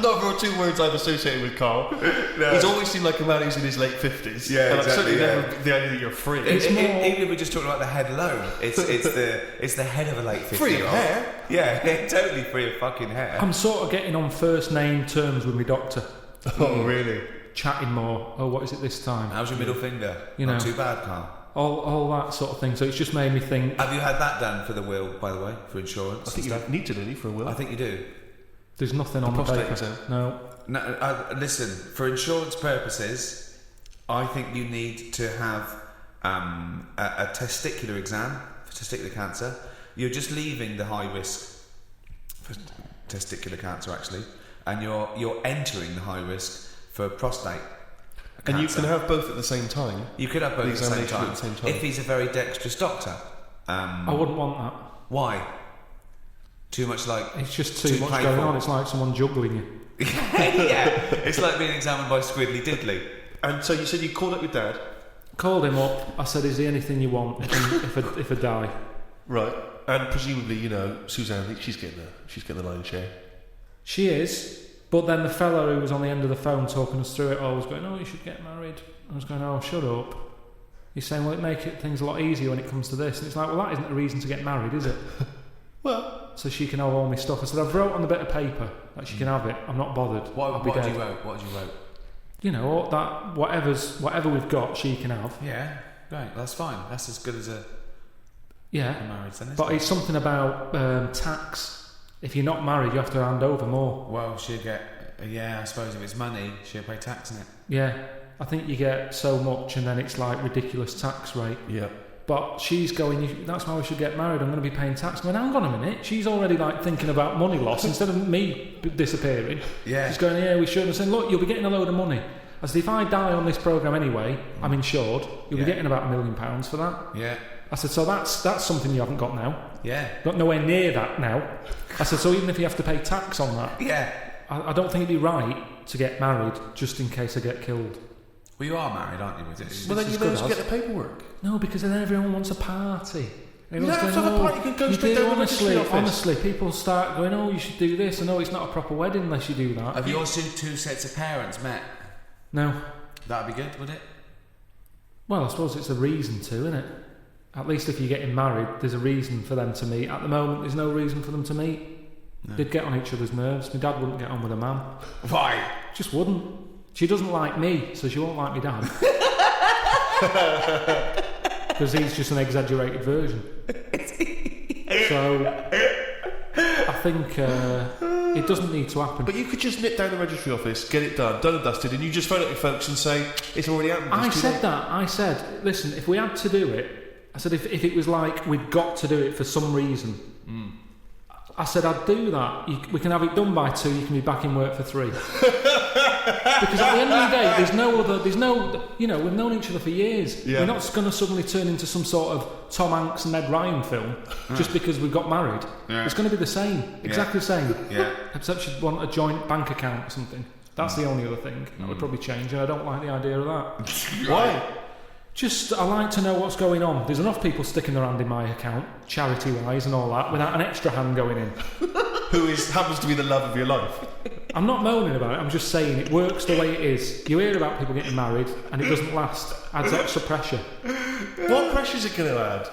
never two words I've associated with Carl. No. He's always seemed like a man who's in his late 50s. Yeah, and exactly. Never the idea that you're free. Even if we're just talking about the head alone, it's the head of a late 50-year-old. Free of hair? Yeah, totally free of fucking hair. I'm sort of getting on first name terms with my doctor. Oh, really? Chatting more. Oh, what is it this time? How's your middle finger? You Not know, too bad, Carl. All that sort of thing. So it's just made me think. Have you had that done for the will, by the way, for insurance? I think you need to, don't you, for a will? I think you do. There's nothing on the paper. No. Listen, for insurance purposes, I think you need to have a testicular exam for testicular cancer. You're just leaving the high risk for testicular cancer, actually, and you're entering the high risk for prostate cancer. And you can have both at the same time. You could have both at the same time if he's a very dexterous doctor. I wouldn't want that. Why? Too much it's just too much going on. It's like someone juggling you. Yeah, it's like being examined by Squiddly Diddly. And so you said you called up your dad? Called him up. I said, "Is there anything you want if I die?" Right. And presumably, you know, Suzanne, she's getting the lion's share. She is. But then the fella who was on the end of the phone talking us through it all was going, "Oh, you should get married." I was going, "Oh, shut up." He's saying, "Well, it makes things a lot easier when it comes to this." And it's like, well, that isn't a reason to get married, is it? Well, so she can have all my stuff. I said, I've wrote on the bit of paper that she can have it. I'm not bothered. What did you wrote? You know, all that whatever we've got, she can have. Yeah, right. That's fine. That's as good as a marriage then, but it's something about tax. If you're not married, you have to hand over more. Well, she'll get. Yeah, I suppose if it's money, she'll pay tax on it. Yeah, I think you get so much, and then it's like ridiculous tax rate. Yeah. But she's going, that's why we should get married, I'm going to be paying tax. I'm going, hang on a minute, she's already like thinking about money loss instead of me disappearing. Yeah. She's going, yeah, we should. I'm saying, look, you'll be getting a load of money. I said, if I die on this programme anyway, I'm insured, you'll be getting about £1 million for that. Yeah. I said, so that's something you haven't got now. Yeah. Got nowhere near that now. I said, so even if you have to pay tax on that, I don't think it'd be right to get married just in case I get killed. Well, you are married, aren't you? Well, then you may as well get the paperwork. No, because then everyone wants a party. You don't have to have a party, you can go straight down to the registry office. Honestly, people start going, oh, you should do this. I know it's not a proper wedding unless you do that. Have your two sets of parents met? No. That'd be good, would it? Well, I suppose it's a reason to, isn't it? At least if you're getting married, there's a reason for them to meet. At the moment, there's no reason for them to meet. No. They'd get on each other's nerves. My dad wouldn't get on with a man. Why? Just wouldn't. She doesn't like me, so she won't like me dad. Because he's just an exaggerated version. So I think it doesn't need to happen. But you could just nip down the registry office, get it done and dusted, and you just phone up your folks and say, it's already happened. I said that. I said, listen, if we had to do it, I said, if it was like we've got to do it for some reason, I said, I'd do that. We can have it done by 2, you can be back in work for 3. Because at the end of the day, there's no, you know, we've known each other for years. Yeah. We're not going to suddenly turn into some sort of Tom Hanks and Ned Ryan film just because we got married. Yeah. It's going to be the same, exactly the same. Yeah. Except she'd want a joint bank account or something. That's the only other thing that would probably change, and I don't like the idea of that. Why? Just, I like to know what's going on. There's enough people sticking their hand in my account, charity-wise and all that, without an extra hand going in. Who happens to be the love of your life? I'm not moaning about it, I'm just saying it works the way it is. You hear about people getting married, and it doesn't last. Adds extra pressure. What pressure is it going to add?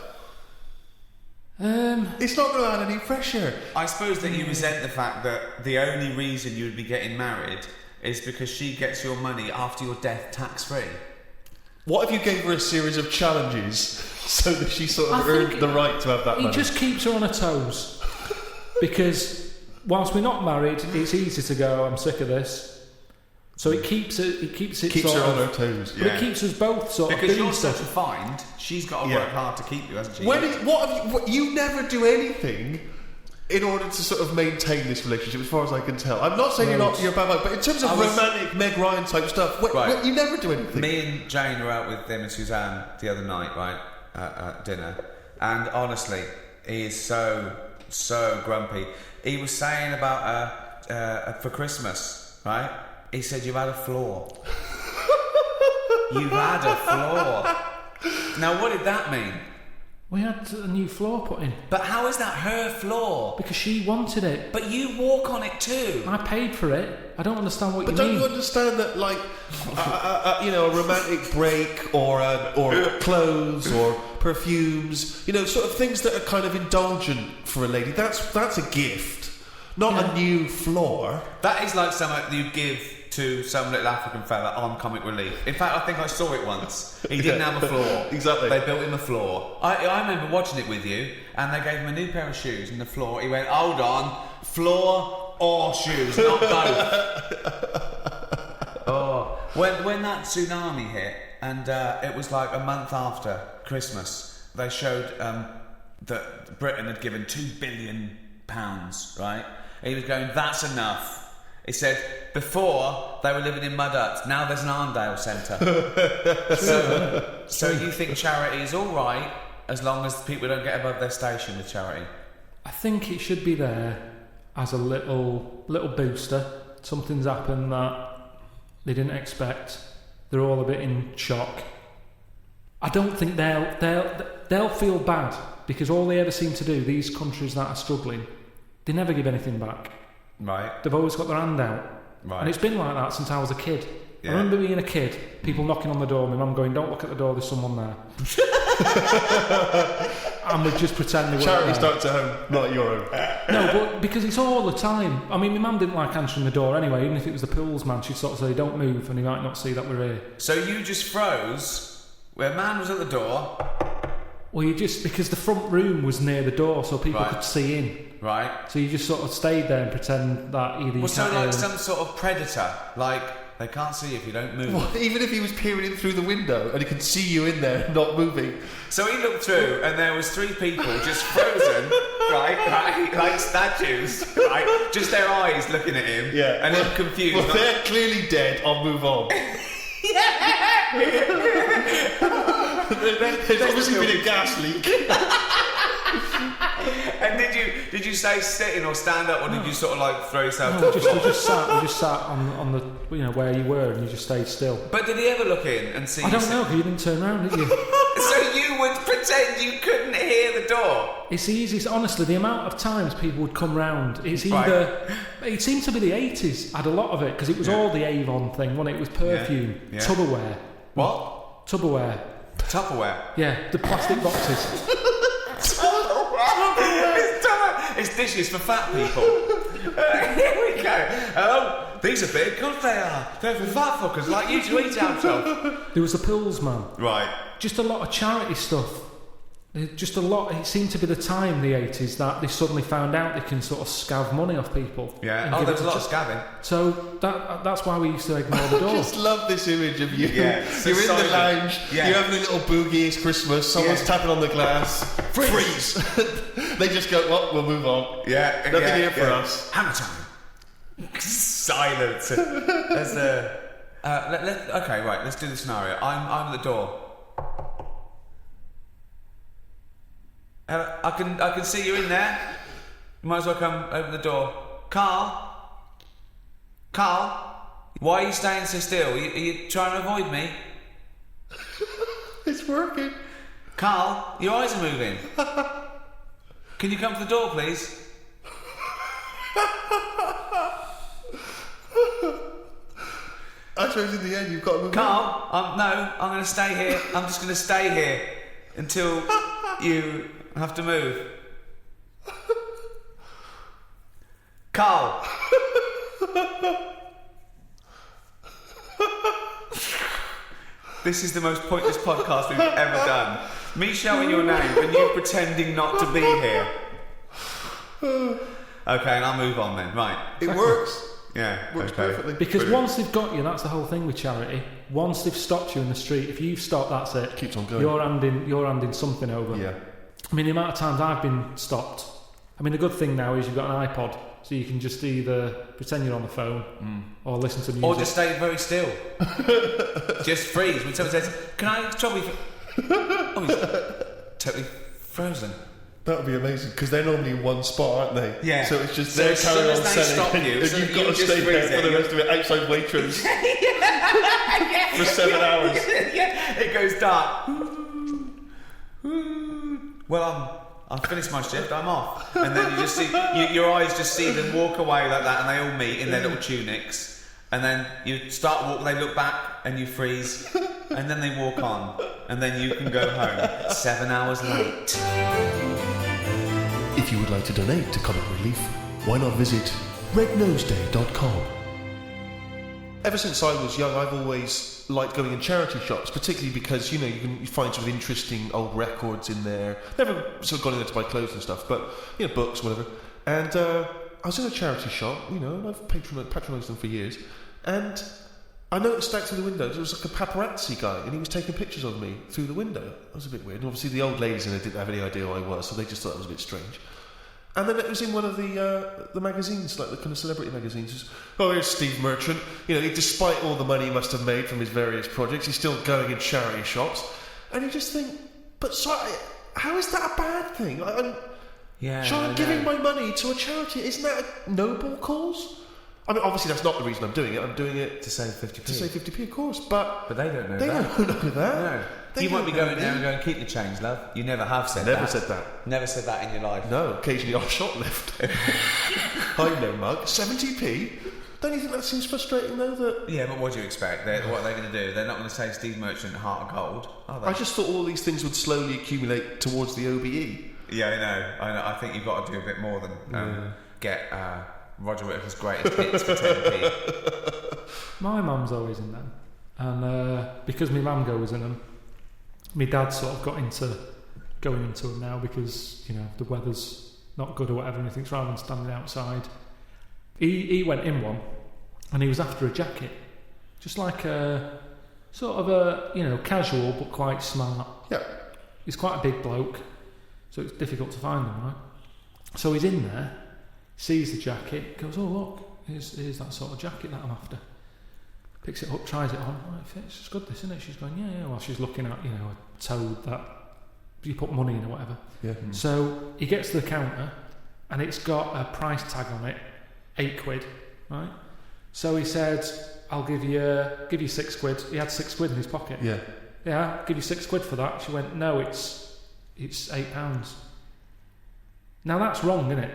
It's not going to add any pressure. I suppose that you resent the fact that the only reason you would be getting married is because she gets your money after your death tax-free. What if you gave her a series of challenges so that she sort of earned the right to have that money? It just keeps her on her toes. Because whilst we're not married, it's easy to go, I'm sick of this. So it keeps it Keeps sort her of, on her toes. But it keeps us both sort of Because doing you're such a stuff. find, she's got to work hard to keep you, hasn't she? You never do anything in order to sort of maintain this relationship, as far as I can tell. I'm not saying you're a bad man, but in terms of romantic Meg Ryan type stuff, you never do anything. Me and Jane were out with them and Suzanne the other night, right, at dinner, and honestly, he is so grumpy. He was saying about for Christmas, right? He said, "You've had a flaw." You've had a flaw. Now, what did that mean? We had a new floor put in. But how is that her floor? Because she wanted it. But you walk on it too. I paid for it. I don't understand what you mean. But don't you understand that, like, a romantic break or clothes or perfumes, you know, sort of things that are kind of indulgent for a lady, that's a gift, not a new floor. That is like something you give to some little African fella on Comic Relief. In fact, I think I saw it once. He didn't have a floor. Exactly. They built him a floor. I remember watching it with you, and they gave him a new pair of shoes and the floor. He went, "Hold on, floor or shoes, not both." When that tsunami hit, and it was like a month after Christmas, they showed that Britain had given £2 billion, right? He was going, "That's enough." He said, before they were living in mud huts, now there's an Arndale Centre. So you think charity is all right as long as people don't get above their station with charity? I think it should be there as a little booster. Something's happened that they didn't expect. They're all a bit in shock. I don't think they'll feel bad because all they ever seem to do, these countries that are struggling, they never give anything back. Right. They've always got their hand out. Right. And it's been like that since I was a kid. Yeah. I remember being a kid, people knocking on the door, my mum going, "Don't look at the door, there's someone there." And we'd just pretend they weren't Charity there. starts at home, not at your own. No, but because it's all the time. I mean, my mum didn't like answering the door anyway, even if it was the pools man, she'd sort of say, "Don't move," and he might not see that we're here. So you just froze where a man was at the door. Well, you just, because the front room was near the door so people Right. could see in. Right. So you just sort of stayed there and pretend that either you Well, so can't like hear some them. sort of predator, like they can't see if you don't move. Well, even if he was peering in through the window and he could see you in there not moving. So he looked through and there was 3 people just frozen, right, like statues, right, just their eyes looking at him, and him confused. Well, they're clearly dead, I'll move on. There's obviously been a gas leak. And did you stay sitting or stand up, or did you sort of like throw yourself to No, the we floor? just sat on the, you know, where you were, and you just stayed still. But did he ever look in and see? I don't know, because you didn't turn around, did you? So you would pretend you couldn't hear the door? It's easy. Honestly, the amount of times people would come round, it's either... It seemed to be the 80s, had a lot of it, because it was all the Avon thing, wasn't it? It was perfume, Yeah. Tupperware. What? Tupperware. Tupperware? Yeah, the plastic boxes. It's dishes for fat people. Here we go. Oh, these are big. Of course they are. They're for fat fuckers like you to eat out of. There was the Pools man. Right. Just a lot of charity stuff. Just a lot. It seemed to be the time, the 80s, that they suddenly found out they can sort of scav money off people. Yeah. Oh, there's a lot of scabbing. So that's why we used to ignore the door. I just love this image of you. Yeah. You're in the lounge. Yeah. You're having a little boogie. It's Christmas. Someone's tapping on the glass. Freeze. They just go, well, we'll move on. Yeah. Nothing here for us. Hammer time. Silence. There's okay, right. Let's do the scenario. I'm at the door. I can see you in there. You might as well come open the door. Carl, why are you staying so still? Are you trying to avoid me? It's working. Carl, your eyes are moving. Can you come to the door, please? I suppose in the end you've got to move Carl, I'm going to stay here. I'm just going to stay here until you have to move. Carl. This is the most pointless podcast we've ever done. Me shouting your name and you pretending not to be here. Okay, and I'll move on then. Right. It works. Yeah, Works perfectly. Because once they've got you, that's the whole thing with charity. Once they've stopped you in the street, if you've stopped, that's it. Keeps on going. You're handing something over. Yeah. I mean, the amount of times I've been stopped. I mean, the good thing now is you've got an iPod, so you can just either pretend you're on the phone or listen to music. Or just stay very still. Just freeze. When someone says, can I trouble you for... Oh, he's totally frozen. That would be amazing, because they're normally in one spot, aren't they? Yeah. So it's just So they're as soon carrying as on they selling, stop you, and so you've you got to just stay there freeze for the rest of it, outside Waitrose for 7 hours. Yeah, it goes dark. Well, I've finished my shift, I'm off. And then you just see, your eyes just see them walk away like that, and they all meet in their little tunics. And then you start walking, they look back, and you freeze. And then they walk on. And then you can go home 7 hours late. If you would like to donate to Comic Relief, why not visit rednoseday.com. Ever since I was young, I've always liked going in charity shops, particularly because, you can find sort of interesting old records in there. Never sort of gone in there to buy clothes and stuff, but, books, whatever. And I was in a charity shop, and I've patronised them for years, and I noticed that through the window, there was like a paparazzi guy, and he was taking pictures of me through the window. That was a bit weird. And obviously the old ladies in there didn't have any idea who I was, so they just thought it was a bit strange. And then it was in one of the magazines, like the kind of celebrity magazines. It was, here's Steve Merchant. Despite all the money he must have made from his various projects, he's still going in charity shops. And you just think, but sorry, how is that a bad thing? I'm giving my money to a charity. Isn't that a noble cause? I mean, obviously that's not the reason I'm doing it. I'm doing it to save 50p. To save 50p, of course. But they don't know that. They don't know that. No. You might be going there and going, keep the change, love. You never have said that. Never said that. Never said that in your life. No, occasionally I'll shoplift. I know, mug. 70p? Don't you think that seems frustrating, though? Yeah, but what do you expect? What are they going to do? They're not going to say Steve Merchant, Heart of Gold, are they? I just thought all these things would slowly accumulate towards the OBE. Yeah, I know. I think you've got to do a bit more than get Roger Whittaker's greatest hits for 10p. My mum's always in them. And because my mum goes in them, my dad sort of got into going into them now because, the weather's not good or whatever, and he thinks rather than standing outside. He went in one, and he was after a jacket. Just like a, sort of a, casual but quite smart. Yeah. He's quite a big bloke, so it's difficult to find them, right? So he's in there, sees the jacket, goes, oh look, here's that sort of jacket that I'm after. Picks it up, tries it on. Oh, it fits. It's good, this, isn't it? She's going, yeah. While she's looking at, a toad that you put money in or whatever. Yeah. So he gets to the counter, and it's got a price tag on it, £8, right? So he said, "I'll give you £6." He had £6 in his pocket. Yeah. Yeah, I'll give you £6 for that. She went, no, it's £8. Now that's wrong, isn't it?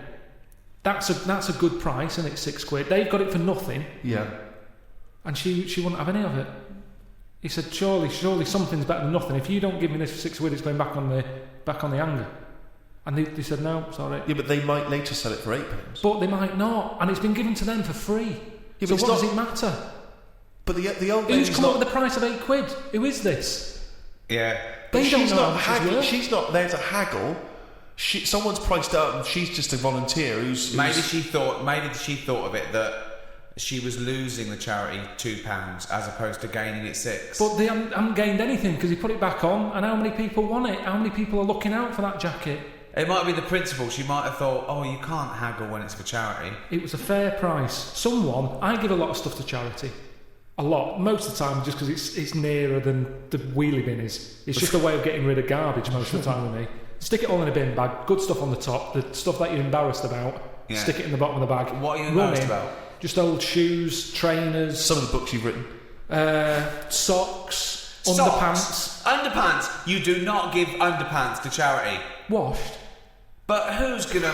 That's a good price, and it's £6. They've got it for nothing. Yeah. And she wouldn't have any of it. He said, surely something's better than nothing. If you don't give me this for £6, it's going back on the hanger. And they said, no, sorry. Yeah, but they might later sell it for £8. But they might not, and it's been given to them for free. Yeah, so what does it matter? But the old who's come up with the price of £8? Who is this? Yeah. They don't know how much it's worth. She's not there to haggle. Someone's priced it up, and she's just a volunteer. Maybe she thought of it that she was losing the charity £2 as opposed to gaining it £6. But they haven't gained anything because he put it back on, and how many people want it? How many people are looking out for that jacket? It might be the principle. She might have thought, oh, you can't haggle when it's for charity. It was a fair price. I give a lot of stuff to charity. A lot. Most of the time, just because it's nearer than the wheelie bin is. It's just a way of getting rid of garbage most of the time with me. Stick it all in a bin bag, good stuff on the top, the stuff that you're embarrassed about, stick it in the bottom of the bag. What are you embarrassed about? Just old shoes, trainers. Some of the books you've written. Socks, underpants. Underpants? You do not give underpants to charity. Washed. But who's gonna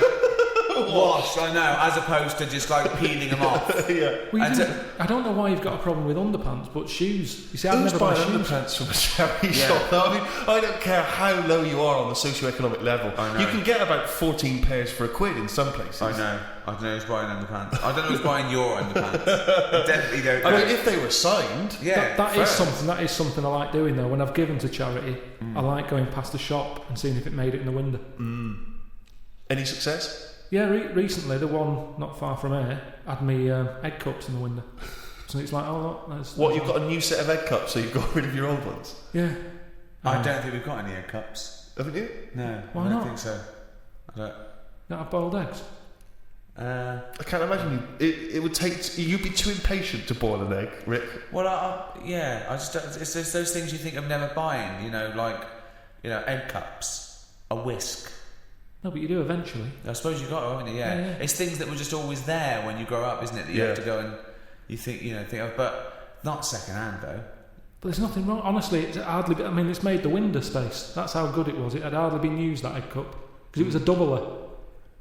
wash? I know, as opposed to just like peeling them off. I don't know why you've got a problem with underpants, but shoes. You see, I've Who's never bought buying underpants from a charity shop? I mean, I don't care how low you are on the socio-economic level. I know. You can get about 14 pairs for £1 in some places. I know. I don't know who's buying underpants. I don't know who's buying your underpants. I definitely don't know. I mean, if they were signed. Yeah, that is something I like doing though. When I've given to charity, I like going past the shop and seeing if it made it in the window. Any success? Yeah, recently the one not far from here had me egg cups in the window. So it's like, oh, look, you've got a new set of egg cups, so you've got rid of your old ones? Yeah. I don't think we've got any egg cups. Haven't you? No. Why I don't not? think so. I don't. You don't have boiled eggs? I can't imagine it would take. You'd be too impatient to boil an egg, Rick. Well, I just don't, it's just those things you think of never buying. Egg cups, a whisk. No, but you do eventually. I suppose you got to, haven't you? Yeah. It's things that were just always there when you grow up, isn't it? That you have to go and you think of, but not second hand though. But there's nothing wrong. Honestly, it's hardly. I mean, it's made the window space. That's how good it was. It had hardly been used, that egg cup, because it was a doubler,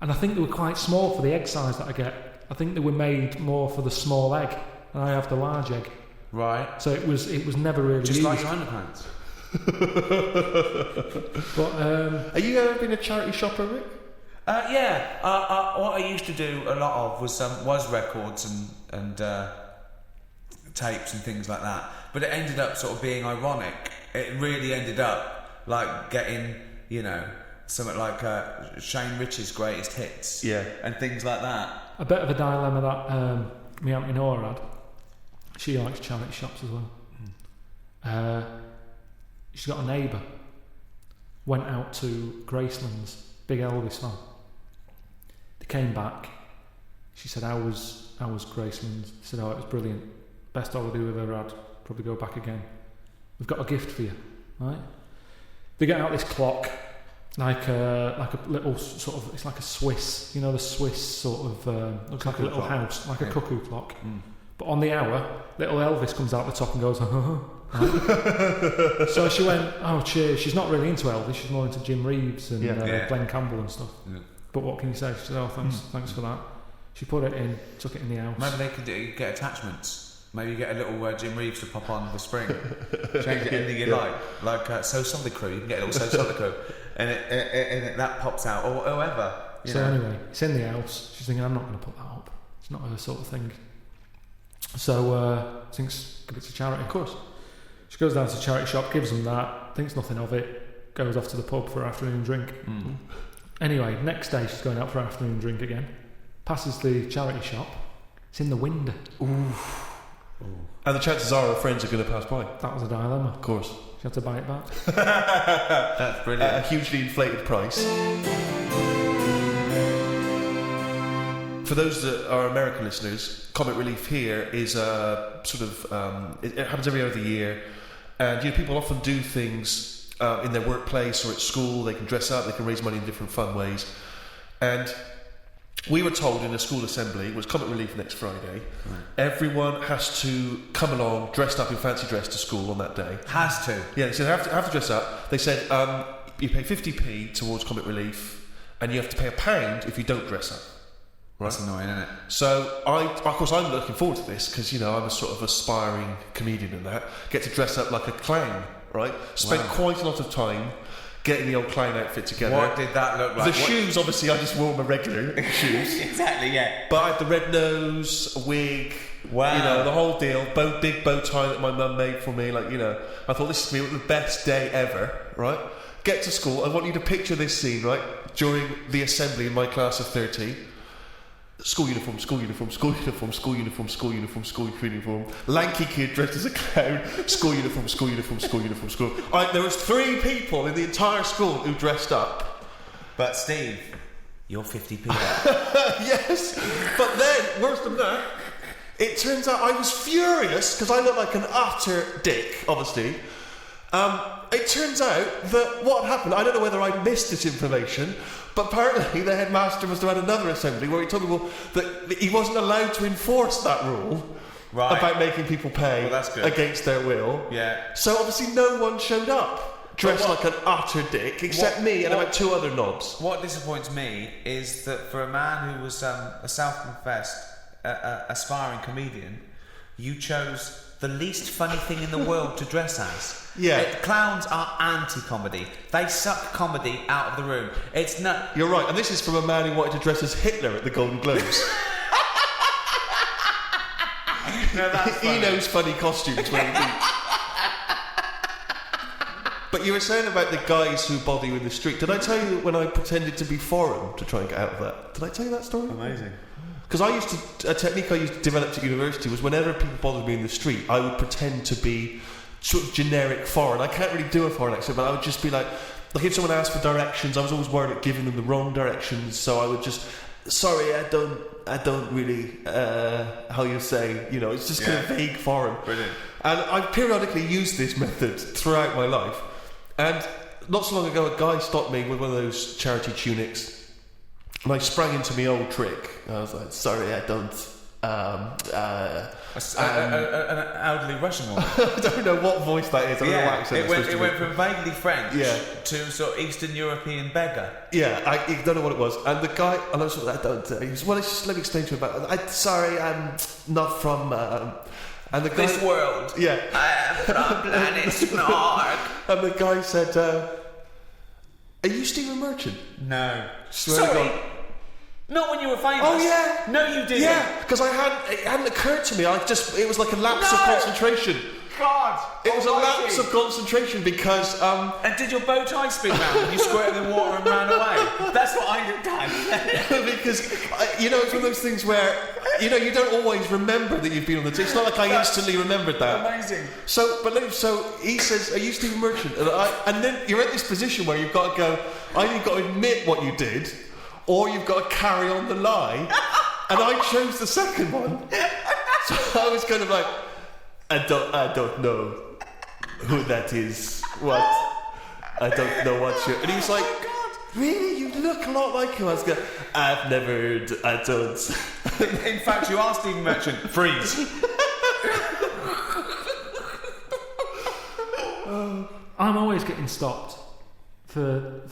and I think they were quite small for the egg size that I get. I think they were made more for the small egg, and I have the large egg. Right. So it was never really just used. like your underpants. But have you ever been a charity shopper, Rick? What I used to do a lot of was records and tapes and things like that. But it ended up sort of being ironic. It really ended up like getting, something like Shane Rich's greatest hits, and things like that. A bit of a dilemma that my Auntie Nora had. She likes charity shops as well. She's got a neighbour. Went out to Graceland's, big Elvis fan. They came back. She said, "How was Graceland's?" They said, "Oh, it was brilliant. Best holiday we've ever had. Probably go back again. We've got a gift for you." Right? They get out this clock, like a little sort of. It's like a Swiss, the Swiss sort of looks like a little house, like a cuckoo clock. But on the hour, little Elvis comes out the top and goes, Right? So she went, "Oh, cheers." She's not really into Elvis. She's more into Jim Reeves and Glenn Campbell and stuff. Yeah. But what can you say? She said, "Oh, thanks for that." She put it in, took it in the house. Maybe they could get attachments. Maybe you get a little Jim Reeves to pop on the spring. Change it anything you like So Solid Crew. You can get a little So Solid Crew, and that pops out, or whoever. Anyway, it's in the house. She's thinking, "I'm not going to put that up. It's not her sort of thing." So thinks, give it to charity, of course. She goes down to the charity shop, gives them that, thinks nothing of it, goes off to the pub for an afternoon drink. Anyway, next day she's going out for an afternoon drink again. Passes the charity shop. It's in the window. And the chances are her friends are going to pass by. That was a dilemma. Of course. She had to buy it back. That's brilliant. At a hugely inflated price. For those that are American listeners, Comic Relief here is a sort of it happens every other year, and people often do things in their workplace or at school. They can dress up, they can raise money in different fun ways, and we were told in a school assembly, it was Comic Relief next Friday, everyone has to come along dressed up in fancy dress to school on that day. Has to? Yeah, they said have to dress up. They said you pay 50p towards Comic Relief, and you have to pay £1 if you don't dress up. Right. That's annoying, isn't it? So I'm looking forward to this because I'm a sort of aspiring comedian and that. Get to dress up like a clown, right? Spend quite a lot of time getting the old clown outfit together. What did that look like? The shoes, obviously, I just wore my regular shoes. Exactly, yeah. But I had the red nose, a wig, Wow. You know, the whole deal. Big bow tie that my mum made for me. Like, you know, I thought this is going to be the best day ever, right? Get to school. I want you to picture this scene, right? During the assembly in my class of 13. School uniform, school uniform, school uniform, school uniform, school uniform, school uniform. Lanky kid dressed as a clown. School uniform, school uniform, school uniform, school. There was 3 people in the entire school who dressed up. But Steve, you're 50p. Yes, but then worse than that, it turns out I was furious because I looked like an utter dick. Obviously, it turns out that what happened. I don't know whether I missed this information. But apparently the headmaster must have had another assembly where he told people that he wasn't allowed to enforce that rule about making people pay against their will. Yeah. So obviously no one showed up dressed like an utter dick except me and about 2 other knobs. What disappoints me is that for a man who was a self-confessed aspiring comedian, you chose the least funny thing in the world to dress as. Yeah. Clowns are anti-comedy. They suck comedy out of the room. It's not... You're right, and this is from a man who wanted to dress as Hitler at the Golden Globes. No, that's funny. He knows funny costumes when he thinks. But you were saying about the guys who bother you in the street. Did I tell you when I pretended to be foreign to try and get out of that? Did I tell you that story? Amazing. Because a technique I used to develop at university was whenever people bothered me in the street, I would pretend to be sort of generic foreign. I can't really do a foreign accent, but I would just be like if someone asked for directions, I was always worried about giving them the wrong directions, so I would just, sorry, I don't really, how you say, you know, it's just kind of vague foreign. Brilliant. And I've periodically used this method throughout my life. And not so long ago, a guy stopped me with one of those charity tunics. And I sprang into my old trick. I was like, sorry, I don't... an elderly Russian woman. I don't know what voice that is. I don't know what accent it went from vaguely French to sort of Eastern European beggar. Yeah, I don't know what it was. And the guy... And I was like, I don't... He was, well, just let me explain to you about it. Sorry, I'm not from... and the guy... This world. Yeah. I am from planet Snark. And the guy said... are you Stephen Merchant? No. Swear to God. Not when you were famous. Oh yeah. No, you didn't. Yeah, because it hadn't occurred to me. It was like a lapse of concentration. God. It was a lapse of concentration because. And did your bow tie spin round and you squirted in the water and ran away? That's what I did, Dan. Because you know, it's one of those things where you don't always remember that you've been on the team. It's not like I instantly remembered that. Amazing. So he says, "Are you Stephen Merchant?" And then you're at this position where you've got to go. Either you've got to admit what you did, or you've got to carry on the lie. And I chose the second one. So I was kind of like, I don't know who that is. What? I don't know what you... And he was like, really? You look a lot like him. I was going, I've never heard, I don't. In fact, you are Stephen Merchant. Freeze. I'm always getting stopped for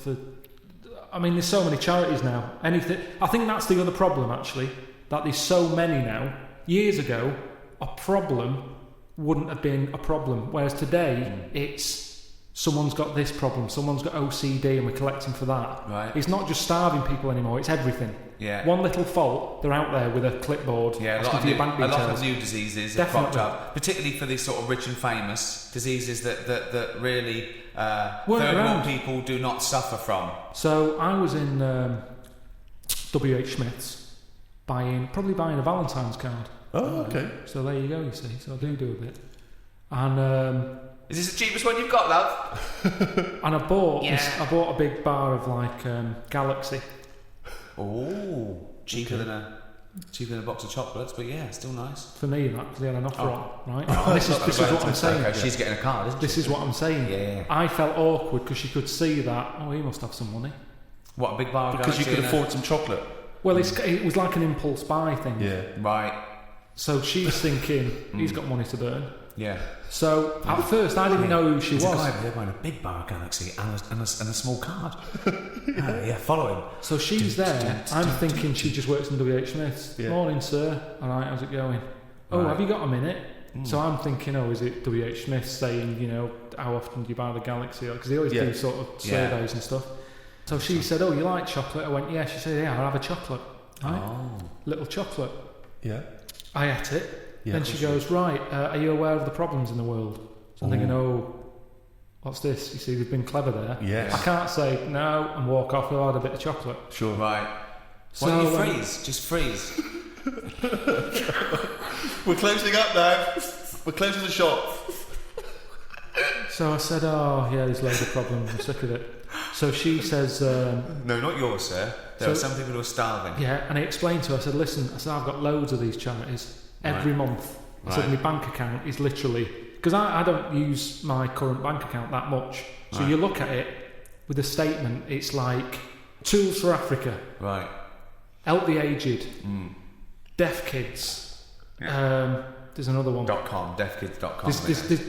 I mean, there's so many charities now. Anything. I think that's the other problem, actually, that there's so many now. Years ago, a problem wouldn't have been a problem, whereas today it's someone's got this problem, someone's got OCD, and we're collecting for that. Right. It's not just starving people anymore; it's everything. Yeah. One little fault, they're out there with a clipboard. Yeah, a lot of new diseases have cropped up, particularly for these sort of rich and famous diseases that really third world people do not suffer from. So I was in W.H. Smith's probably buying a Valentine's card. Oh, okay. So there you go, you see. So I do a bit. And is this the cheapest one you've got, love? and I bought a big bar of like Galaxy. Oh, cheaper than a box of chocolates, but yeah, still nice. For me, that because they had an offer on, right? This is what I'm saying. Okay, she's getting a card, isn't she? This is what I'm saying. Yeah. I felt awkward because she could see that. Oh, he must have some money. What, a big bar of Because you could afford some chocolate. Well, it was like an impulse buy thing. Yeah. Right. So she's thinking he's got money to burn. Yeah. So at first I didn't know who she was. There's a guy over there buying a big bar of Galaxy and a small card. Follow him. So she's there. I'm thinking she just works in W.H. Smith's. Yeah. Morning, sir. All right, how's it going? Oh, have you got a minute? So I'm thinking, is it W.H. Smith saying, how often do you buy the Galaxy? Because they always do sort of surveys and stuff. So she said, you like chocolate? I went, yeah. She said, yeah, I'll have a chocolate. Right? Oh. Little chocolate. Yeah. I ate it. Then she goes, right, are you aware of the problems in the world? So I'm thinking, what's this? You see, they've been clever there. Yes. I can't say no and walk off without a bit of chocolate. Sure. Right. So, Why don't you freeze? Just freeze. We're closing up now. We're closing the shop. So I said, there's loads of problems. I'm sick of it. So she says... no, not yours, sir. There are some people who are starving. Yeah, and I explained to her, I said, listen, I've got loads of these charities every month. I said, my bank account is literally... Because I don't use my current bank account that much. So you look at it with a statement, it's like Tools for Africa. Right. Help the Aged. Deaf Kids. Yeah. There's another one. .com, deafkids.com.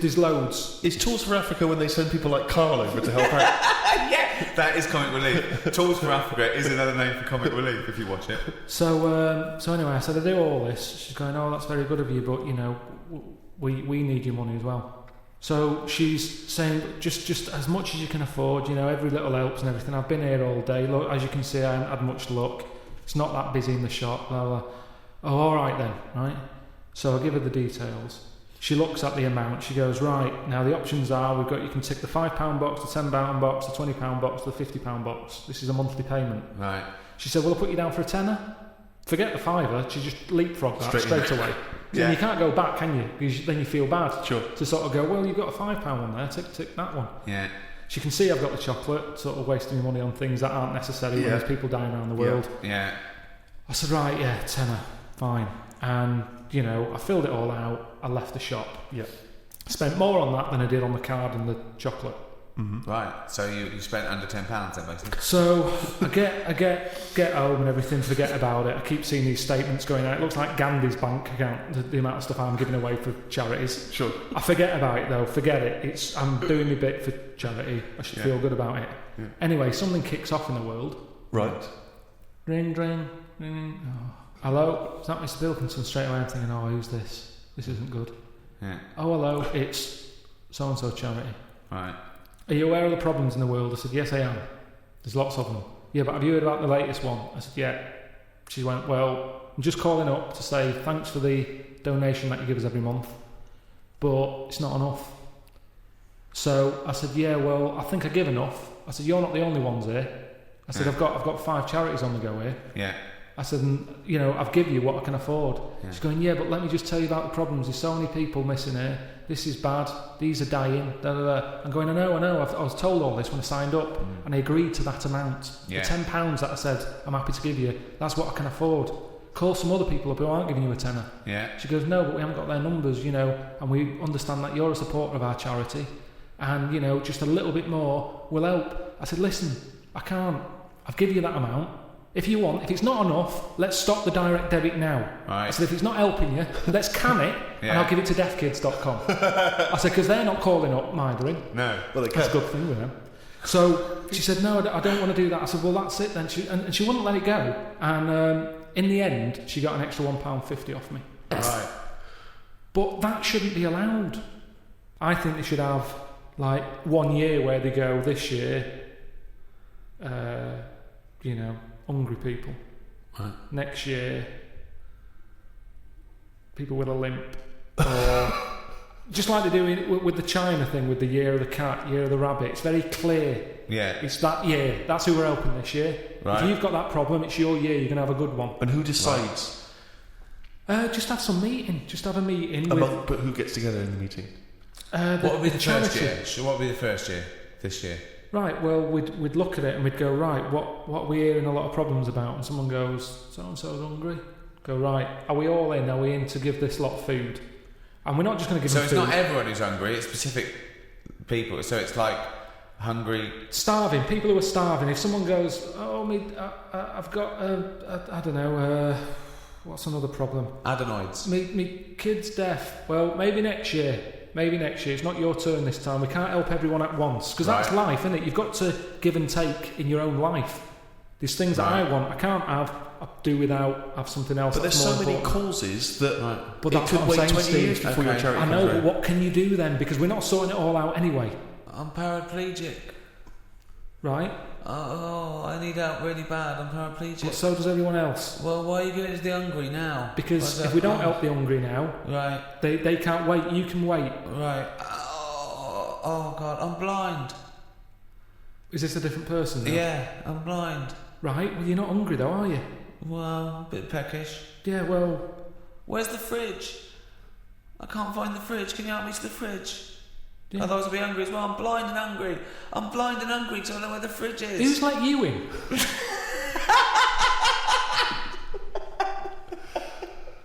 There's loads. Is Tools for Africa when they send people like Karl over to help out? Yeah, that is Comic Relief. Tools for Africa is another name for Comic Relief if you watch it. So anyway, I said, I do all this. She's going, that's very good of you, but, we need your money as well. So she's saying, just as much as you can afford, every little helps and everything. I've been here all day. Look, as you can see, I haven't had much luck. It's not that busy in the shop, blah, blah. Oh, all right then, right? So I give her the details. She looks at the amount. She goes, right, now the options are, you can tick the £5 box, the £10 box, the £20 box, the £50 box. This is a monthly payment. Right. She said, well, I'll put you down for a tenner. Forget the £5. She just leapfrogged that straight away. Yeah. And you can't go back, can you? Because then you feel bad. Sure. To sort of go, well, you've got a £5 one there, tick that one. Yeah. She can see I've got the chocolate, sort of wasting my money on things that aren't necessary when there's people dying around the world. Yeah. I said, right, yeah, tenner, fine. And, I filled it all out. I left the shop. Yeah. Spent more on that than I did on the card and the chocolate. Mm-hmm. Right. So you spent under £10 then, basically. So I get home and everything. Forget about it. I keep seeing these statements going out. It looks like Gandhi's bank account. The amount of stuff I'm giving away for charities. Sure. I forget about it though. Forget it. I'm doing my bit for charity. I should feel good about it. Yeah. Anyway, something kicks off in the world. Right. Ring, ring, ring. Oh. Hello. Is that Mr. Pilkington? Straight away I'm thinking, who's this? This isn't good. Yeah. Oh, hello. It's so and so charity. Right. Are you aware of the problems in the world? I said, yes, I am. There's lots of them. Yeah, but have you heard about the latest one? I said, yeah. She went, well, I'm just calling up to say thanks for the donation that you give us every month, but it's not enough. So I said, yeah, well, I think I give enough. I said, you're not the only ones here. I said, I've got 5 charities on the go here. Yeah. I said, I've given you what I can afford. Yeah. She's going, yeah, but let me just tell you about the problems. There's so many people missing here. This is bad. These are dying. Da, da, da. I'm going, I know. I was told all this when I signed up, and I agreed to that amount. Yeah. The £10 that I said I'm happy to give you, that's what I can afford. Call some other people up who aren't giving you a tenner. Yeah. She goes, no, but we haven't got their numbers, and we understand that you're a supporter of our charity, and, just a little bit more will help. I said, listen, I can't. I've given you that amount. If you want, if it's not enough, let's stop the direct debit now. Right. I said, if it's not helping you, let's can it, and I'll give it to deafkids.com. I said, because they're not calling up Mindering. No. Well, they can. That's a good thing with them. So she said, no, I don't want to do that. I said, well, that's it then. And she wouldn't let it go. And in the end, she got an extra £1.50 off me. Right. But that shouldn't be allowed. I think they should have, 1 year where they go, this year, hungry people. Right. Next year, people with a limp. Or just like they do with the China thing, with the year of the cat, year of the rabbit. It's very clear. Yeah. It's that year. That's who we're helping this year. Right. If you've got that problem, it's your year. You're going to have a good one. And who decides? Just have some meeting. Just have a meeting. But who gets together in the meeting? What would be the first charity. year? So what would be the first year? This year? Right, well, we'd look at it and we'd go, right, what are we hearing a lot of problems about? And someone goes, so-and-so's hungry. Go, right, are we all in? Are we in to give this lot food? And we're not just going to give them food. So it's not everyone who's hungry, it's specific people. So it's like hungry... Starving, people who are starving. If someone goes, I've got, I don't know, what's another problem? Adenoids. Me kid's deaf. Well, maybe next year. It's not your turn this time. We can't help everyone at once. Because that's life, isn't it? You've got to give and take in your own life. There's things that I want, I can't have, I do without, have something else. But there's more so many important. causes that But it that's could what I'm wait saying, 20 years Steve. before your charity I know, comes but around. what can you do then? Because we're not sorting it all out anyway. I'm paraplegic. Right? Oh, I need help really bad. I'm paraplegic. But so does everyone else. Well, why are you going to the hungry now? Because if we don't help the hungry now, right, they can't wait. You can wait. Right. Oh God, I'm blind. Is this a different person now? Yeah, I'm blind. Right, well, you're not hungry though, are you? Well, a bit peckish. Yeah, well... Where's the fridge? I can't find the fridge. Can you help me to the fridge? Yeah. Otherwise I'll be hungry as well. I'm blind and hungry. I'm blind and hungry because I don't know where the fridge is. Who's let you in?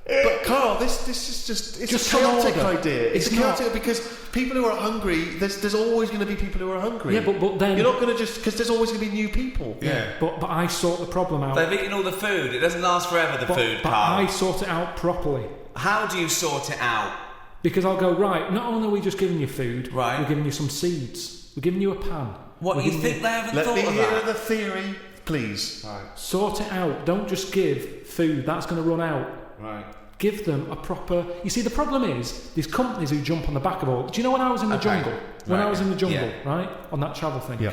But Carl, this is just a chaotic idea. It's chaotic because people who are hungry, there's always going to be people who are hungry. Yeah, but then... You're not going to just... Because there's always going to be new people. Yeah. But I sort the problem out. They've eaten all the food. It doesn't last forever, the food, but Carl. I sort it out properly. How do you sort it out? Because I'll go, right, not only are we just giving you food, right, we're giving you some seeds. We're giving you a pan. What, you think they haven't thought of that? Let me hear the theory, please. Right. Sort it out. Don't just give food. That's going to run out. Right. Give them a proper... You see, the problem is, these companies who jump on the back of all... Do you know when I was in the jungle? When I was in the jungle, right? On that travel thing. Yeah.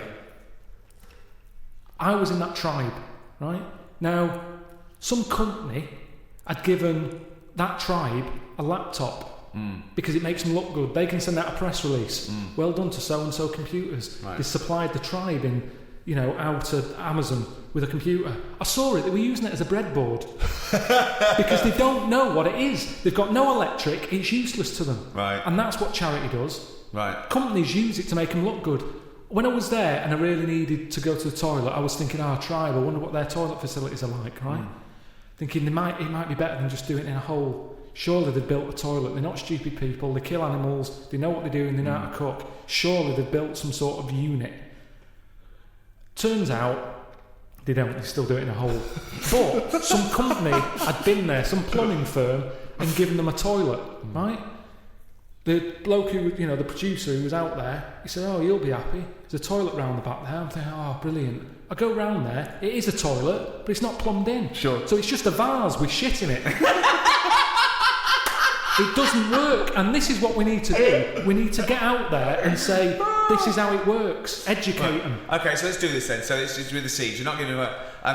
I was in that tribe, right? Now, some company had given that tribe a laptop because it makes them look good. They can send out a press release. Well done to so-and-so computers. Right. They supplied the tribe in, out to Amazon with a computer. I saw it. They were using it as a breadboard because they don't know what it is. They've got no electric. It's useless to them. Right. And that's what charity does. Right. Companies use it to make them look good. When I was there and I really needed to go to the toilet, I was thinking, tribe, I wonder what their toilet facilities are like, right? Thinking it might be better than just doing it in a hole. Surely they've built a toilet. They're not stupid people. They kill animals. They know what they're doing. They know how to cook. Surely they've built some sort of unit. Turns out they don't. They still do it in a hole. But some company had been there, some plumbing firm, and given them a toilet, right? The bloke who, the producer who was out there, he said, you'll be happy. There's a toilet round the back there. I'm thinking, brilliant. I go round there, it is a toilet, but it's not plumbed in. Sure. So it's just a vase with shit in it. It doesn't work, and this is what we need to do. We need to get out there and say, this is how it works. Educate them. Okay, so let's do this then. So it's with the seeds. You're not giving me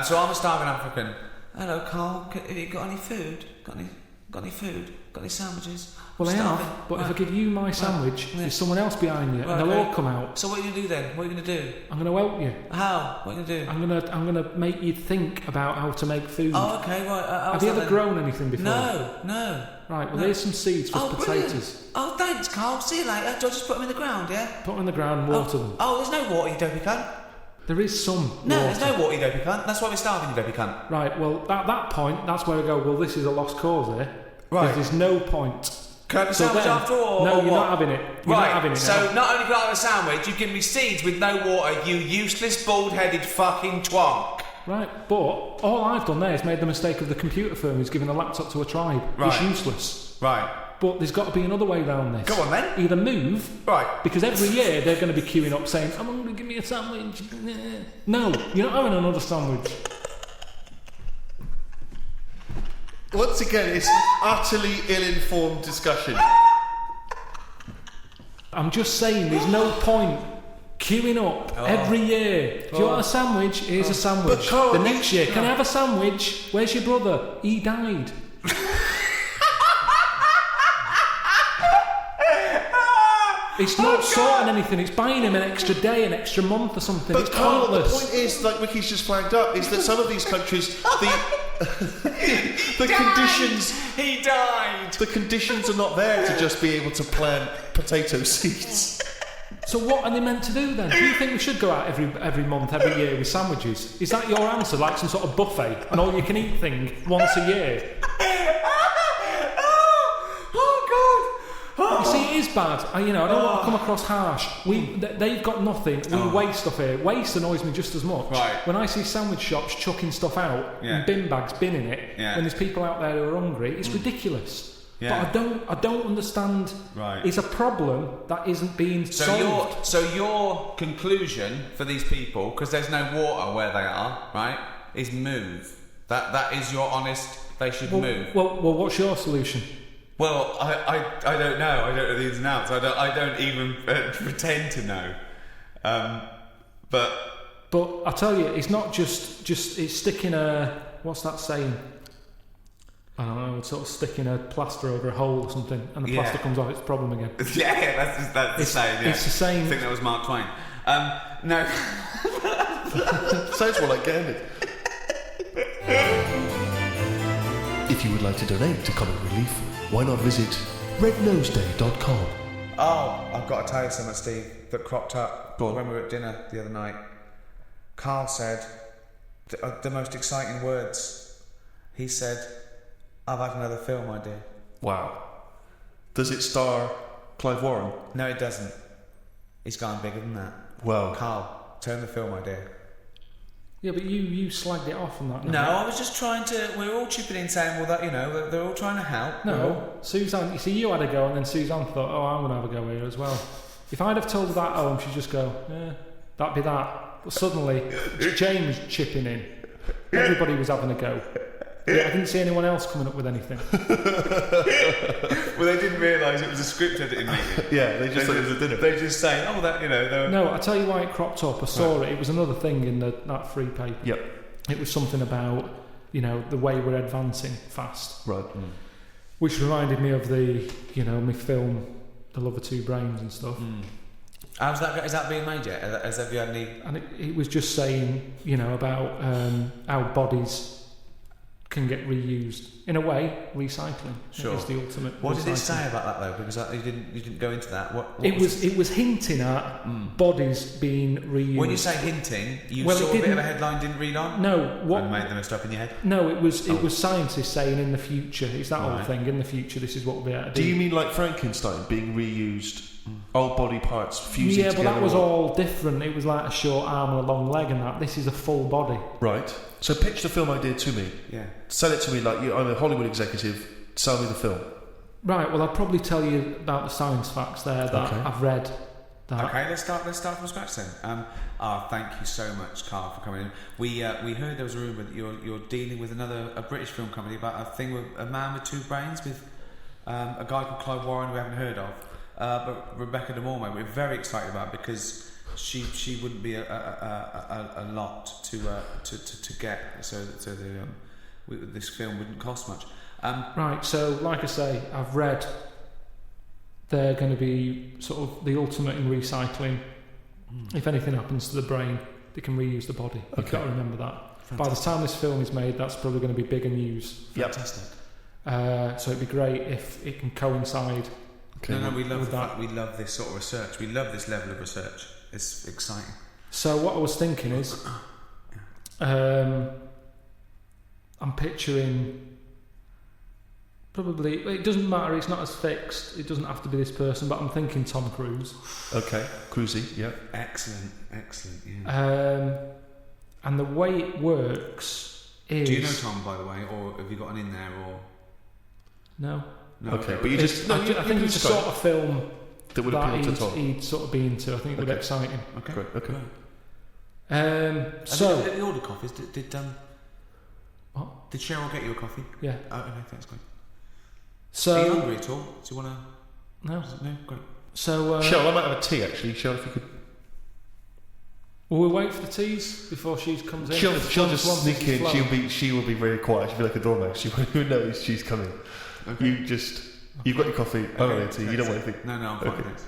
so I'm a starving African. Hello, Carl. Have you got any food? Got any food? Got any sandwiches? Well, I have, but if I give you my sandwich, there's someone else behind you, and they'll all come out. So what are you going to do then? What are you going to do? I'm going to help you. How? What are you going to do? I'm going to make you think about how to make food. Oh, okay, right. Have you ever grown anything before? No. Right, well, there's some seeds for potatoes. Brilliant. Oh, thanks, Carl. See you later. Do I just put them in the ground, yeah? Put them in the ground and water them. Oh, there's no water, you dopey cunt. There is some No, water. there's no water, you dopey cunt. That's why we're starving, you dopey cunt. Right, well, at that point, that's where I go, well, this is a lost cause here. Right. There's no point. Can I have a sandwich after all? No, or you're what? not having it. You're right, not having it so now. not only can I have a sandwich, you give me seeds with no water, you useless, bald-headed fucking twonk. Right, but all I've done there is made the mistake of the computer firm who's given a laptop to a tribe. Right. It's useless. Right. But there's got to be another way around this. Go on then. Either move, right? Because every year they're going to be queuing up saying, "I'm hungry, give me a sandwich." No, you're not having another sandwich. Once again, it's an utterly ill-informed discussion. I'm just saying, there's no point queuing up every year. Do you want a sandwich? Here's a sandwich. But Carl, the next year, can I have a sandwich? Where's your brother? He died. It's not sorting anything, it's buying him an extra day, an extra month or something. But it's Carl, the pointless. point is, like Ricky's just flagged up, is that some of these countries, the conditions... He died! The conditions are not there to just be able to plant potato seeds. So what are they meant to do then? Do you think we should go out every month, every year with sandwiches? Is that your answer, like some sort of buffet, an all-you-can-eat thing once a year? You see, it is bad. I don't want to come across harsh. They've got nothing. We waste stuff here. Waste annoys me just as much. Right. When I see sandwich shops chucking stuff out in bin bags, binning it, when there's people out there who are hungry, it's ridiculous. Yeah. But I don't understand. Right. It's a problem that isn't being solved. So your conclusion for these people, because there's no water where they are, right, is move. That is your honest. They should move. Well, what's your solution? Well, I don't know. I don't know the ins and outs. I don't even pretend to know. But But I tell you, it's not just it's sticking a, what's that saying? I don't know, it's sort of sticking a plaster over a hole or something, and the plaster comes off, it's a problem again. That's the same. Yeah. It's the same. I think that was Mark Twain. No. Sounds more like Gandhi. If you would like to donate to Comic Relief, why not visit rednoseday.com. Oh, I've got to tell you something, Steve, that cropped up when we were at dinner the other night. Karl said the most exciting words. He said, "I've had another film idea." Wow. Does it star Clive Warren? No, it doesn't. He's gone bigger than that. Well, Karl, turn the film idea. Yeah, but you slagged it off on that. No, I was just trying to. We were all chipping in, saying, "Well, that they're all trying to help." No, Suzanne. You see, you had a go, and then Suzanne thought, "Oh, I'm going to have a go here as well." If I'd have told her that at home, she'd just go, "Yeah, that'd be that." But suddenly, James chipping in. Everybody was having a go. Yeah, I didn't see anyone else coming up with anything. Well, they didn't realise it was a script editing meeting. Yeah, they just thought it was a dinner. They just saying, "Oh, that they were." No, I tell you why it cropped up. I saw it. It was another thing in that free paper. Yep. It was something about the way we're advancing fast. Right. Which reminded me of the my film, The Love of Two Brains and stuff. How's that? Is that being made yet? Have you had any? And it was just saying, about how bodies can get reused. In a way, recycling is the ultimate. What did it recycling. say about that though? Because you didn't go into that. What it was hinting at bodies being reused. When you say hinting, saw a bit of a headline, didn't read on. No, what and made them stuff in your head. No, it was scientists saying in the future. It's that whole thing. In the future, this is what we'll be able to do. Do you mean like Frankenstein being reused? Old body parts fusing together? Yeah, but that was all different. It was like a short arm and a long leg and that. This is a full body. Right. So pitch the film idea to me. Yeah. Sell it to me like I'm a Hollywood executive. Sell me the film. Right. Well, I'll probably tell you about the science facts there that I've read. Okay, let's start from scratch then. Thank you so much, Karl, for coming in. We heard there was a rumour that you're dealing with a British film company about a thing with a man with two brains with a guy called Clive Warren we haven't heard of. But Rebecca De Mormay, we're very excited about it because she wouldn't be a lot to get, so this film wouldn't cost much. Right, so like I say, I've read they're going to be sort of the ultimate in recycling. If anything happens to the brain, they can reuse the body. You've got to remember that. Fantastic. By the time this film is made, that's probably going to be bigger news. Fantastic. So it'd be great if it can coincide. Okay. No, we love that. We love this sort of research. We love this level of research. It's exciting. So what I was thinking is, I'm picturing probably. It doesn't matter. It's not as fixed. It doesn't have to be this person. But I'm thinking Tom Cruise. Okay, Cruisey. Yeah. Excellent. Yeah. And the way it works is. Do you know Tom, by the way, or have you got an in there, or no? No, okay, but you just. I think it's the sort of film that would appeal to Tom. He'd sort of be into. I think it would excite him. Okay. Great. Okay. So did you order coffees? Did what? Did Cheryl get you a coffee? Yeah. Oh, okay, thanks, great. So are you hungry at all? Do you want to? No. No, great. So Cheryl, I might have a tea actually. Cheryl, if you could. Will we wait for the teas before she comes in? She'll just sneak in. She will be very quiet. She'll be like a doormat. She won't even know she's coming. Okay. You've got your coffee. I don't want a tea. You don't want anything. No, I'm fine. Thanks.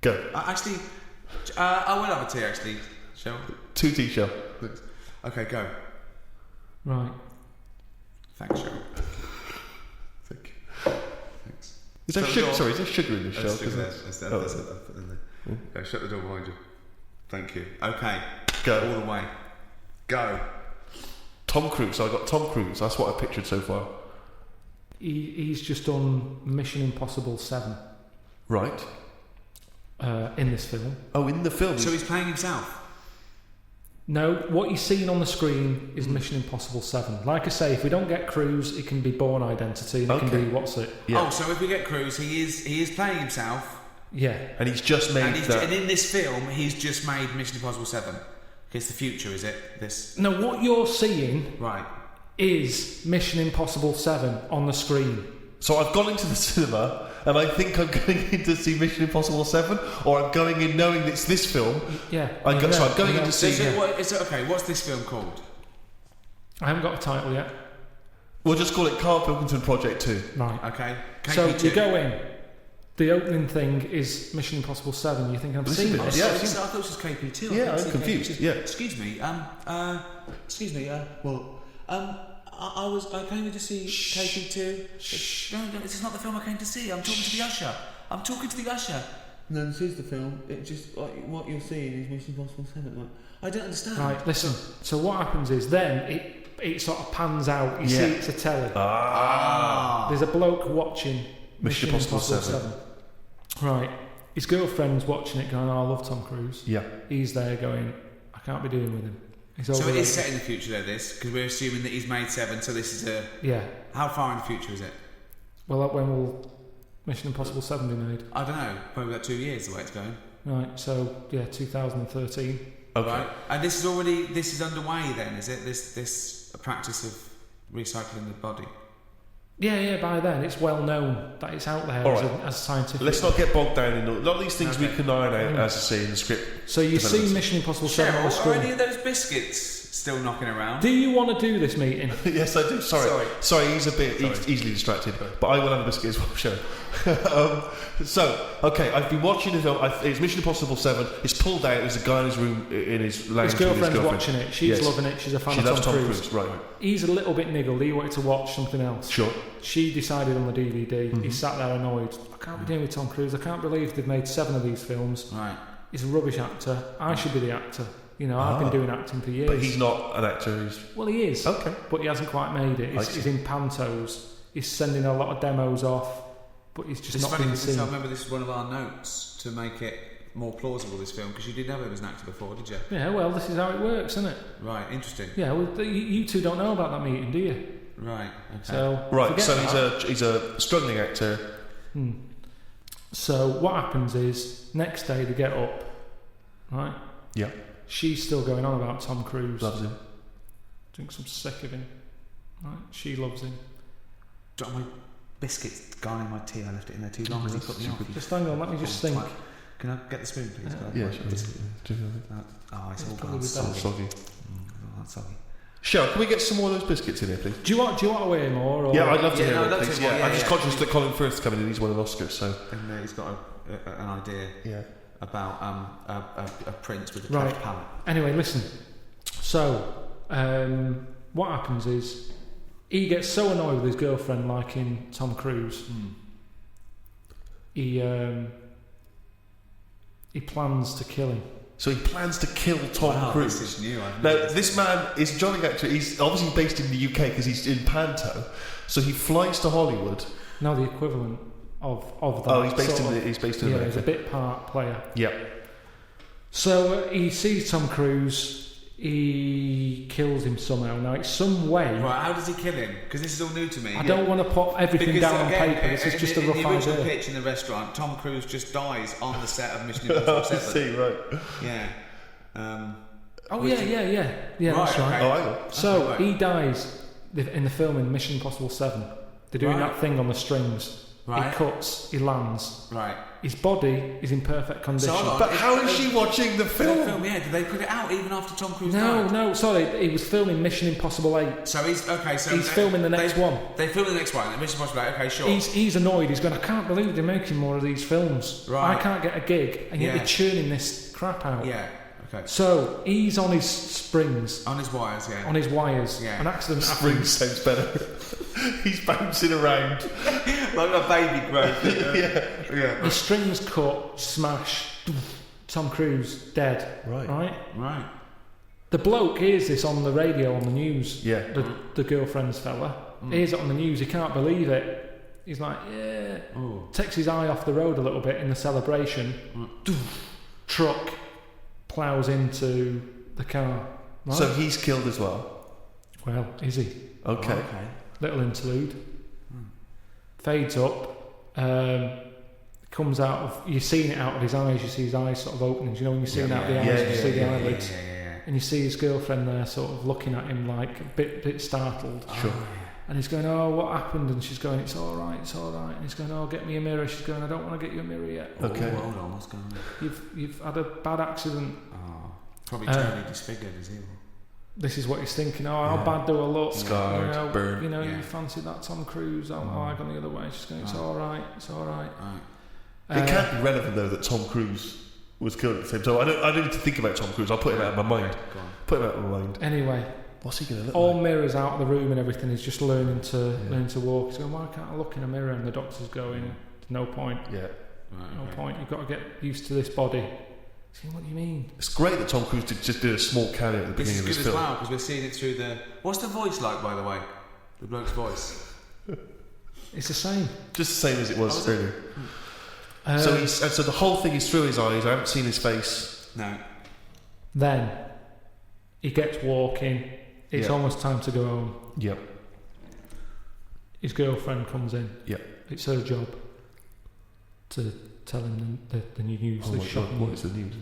Go. Actually, I will have a tea. Actually, Cheryl. 2 tea, Cheryl. Okay, go. Right. Thanks, Cheryl. Thanks. Is there sugar? Sorry, is there sugar in this, Cheryl? Shut the door behind you. Thank you. Okay. Go. All the way. Go. Tom Cruise. So I got Tom Cruise. That's what I pictured so far. He's just done Mission Impossible 7. Right. In this film. Oh, in the film. So he's playing himself? No, what you're seeing on the screen is Mission Impossible 7. Like I say, if we don't get Cruise, it can be Bourne Identity, and it can be what's it? Yeah. Oh, so if we get Cruise, he is playing himself. Yeah. And he's just made and in this film, he's just made Mission Impossible 7. It's the future, is it? This. No, what you're seeing is Mission Impossible 7 on the screen. So I've gone into the cinema and I think I'm going in to see Mission Impossible 7, or I'm going in knowing it's this film. Yeah. I'm going in to see... What's this film called? I haven't got a title yet. We'll just call it Karl Pilkington Project 2. Right. Okay. So KP2. you go in. The opening thing is Mission Impossible 7. You think I've seen this? Yeah, I thought it was KP2. Yeah, I'm confused. Yeah. Excuse me. I came in to see KP2. No, this is not the film I came to see. I'm talking to the usher. No, this is the film. It just what you're seeing is Mission Impossible 7. I don't understand. Right, listen. So what happens is then it sort of pans out. You see it's a telly. There's a bloke watching Mission Impossible 7. Right. His girlfriend's watching it going, I love Tom Cruise. Yeah. He's there going, I can't be doing with him. So it is set in the future though, this? Because we're assuming that he's made 7, so this is a... Yeah. How far in the future is it? Well, when will Mission Impossible 7 be made? I don't know. Probably about 2 years the way it's going. Right, so, 2013. Okay. Right. And this is underway then, is it? This practice of recycling the body? Yeah, by then it's well known that it's out there as scientific. Let's not get bogged down in a lot of these things we can iron out, as I say, in the script. So you see Mission Impossible 7 on the screen. Are any of those biscuits still knocking around? Do you want to do this meeting? Yes, I do. Sorry, he's a bit easily distracted, but I will have a biscuit as well, sure. I've been watching the film. It's Mission Impossible 7. It's pulled out. There's a guy in his room, in his lounge. His girlfriend's watching it. She's loving it. She's a fan of Tom Cruise. Right. He's a little bit niggled. He wanted to watch something else. Sure. She decided on the DVD. He sat there annoyed. I can't be dealing with Tom Cruise. I can't believe they've made 7 of these films. Right. He's a rubbish actor. I should be the actor. You know, I've been doing acting for years. But he's not an actor. Well, he is. Okay. But he hasn't quite made it. He's in pantos. He's sending a lot of demos off, but he's just not being seen. I remember this is one of our notes to make it more plausible, this film, because you didn't know him as an actor before, did you? Yeah, well, this is how it works, isn't it? Right, interesting. Yeah, well, you two don't know about that meeting, do you? Right, okay. So, he's a struggling actor. So what happens is, next day they get up, right? Yeah. She's still going on about Tom Cruise. Loves him. Thinks I'm sick of him. Right? She loves him. Got my biscuits gone in my tea. I left it in there too long because he put me off. Just hang on, let me just think. Can I get the spoon, please? Yeah, sure. It's all probably gone soggy. soggy. Cheryl, can we get some more of those biscuits in here, please? Do you want to weigh more? Or? Yeah, I'd love to hear it, please. I'm just conscious that Colin Firth's coming in. He's won an Oscar, so... And he's got an idea about a prince with a cleft palate. Anyway, listen. So, what happens is he gets so annoyed with his girlfriend liking Tom Cruise. He plans to kill him. So he plans to kill Tom Cruise. This is new. Now, this man is a Johnny actor. He's obviously based in the UK because he's in Panto. So he flies to Hollywood. No, the equivalent of that. Oh, he's based in America. He's a bit part player. Yeah. So he sees Tom Cruise. He kills him somehow. Now it's some way. Right, how does he kill him? Because this is all new to me. I don't want to put everything down on paper. This is just a rough idea. In the original pitch in the restaurant, Tom Cruise just dies on the set of Mission Impossible 7. I see, right. Yeah. Yeah, that's right. Oh, So he dies in the film in Mission Impossible 7. They're doing that thing on the strings. Right. He cuts, he lands. Right. His body is in perfect condition. But how is she watching the film? Did they put it out even after Tom Cruise died? No, sorry. He was filming Mission Impossible 8. So he's filming the next one. They filmed the next one, Mission Impossible 8. Okay, sure. He's annoyed. He's going, I can't believe they're making more of these films. Right. I can't get a gig, and yet they're churning this crap out. Yeah. Okay. So he's on his springs. On his wires, yeah. On his wires. Yeah. An accident Springs happens. sounds better. He's bouncing around. Like a baby growth. Yeah. The strings cut, smash. Tom Cruise dead. Right. The bloke hears this on the radio, on the news. Yeah. The girlfriend's fella hears it on the news. He can't believe it. He's like, yeah. Ooh. Takes his eye off the road a little bit in the celebration. Truck ploughs into the car. Right? So he's killed as well. Well, is he? Okay. Little interlude. Fades up. Comes out of. You're seeing it out of his eyes. You see his eyes sort of opening. You know when you're seeing out the eyes, you see the eyelids, and you see his girlfriend there, sort of looking at him like a bit startled. Sure. And he's going, oh, what happened? And she's going, it's all right, it's all right. And he's going, oh, get me a mirror. She's going, I don't want to get you a mirror yet. Okay. Oh, hold on, what's going on? You've had a bad accident. Oh, probably totally disfigured, is he? This is what he's thinking. Oh, how bad do I look? Scarred, burnt. You know, you fancy that Tom Cruise. Oh, I gone the other way. She's going, it's all right, it's all right. It can't be relevant though that Tom Cruise was killed at the same time. I don't need to think about Tom Cruise. I'll put him out of my mind. Put him out of my mind. Anyway, what's he going to look all like? mirrors out of the room and everything. He's just learning to walk. He's going, why can't I look in a mirror? And the doctor's going, no point. Yeah. No point. You've got to get used to this body. See, what do you mean? It's great that Tom Cruise just did a small cameo at the beginning of his film. This is good as well because we're seeing it through the. What's the voice like, by the way? The bloke's voice. It's the same. Just the same as it was earlier. So the whole thing is through his eyes. I haven't seen his face. No. Then he gets walking. It's almost time to go home. Yep. His girlfriend comes in. Yep. It's her job to tell him the new news. Oh my God, what is the news?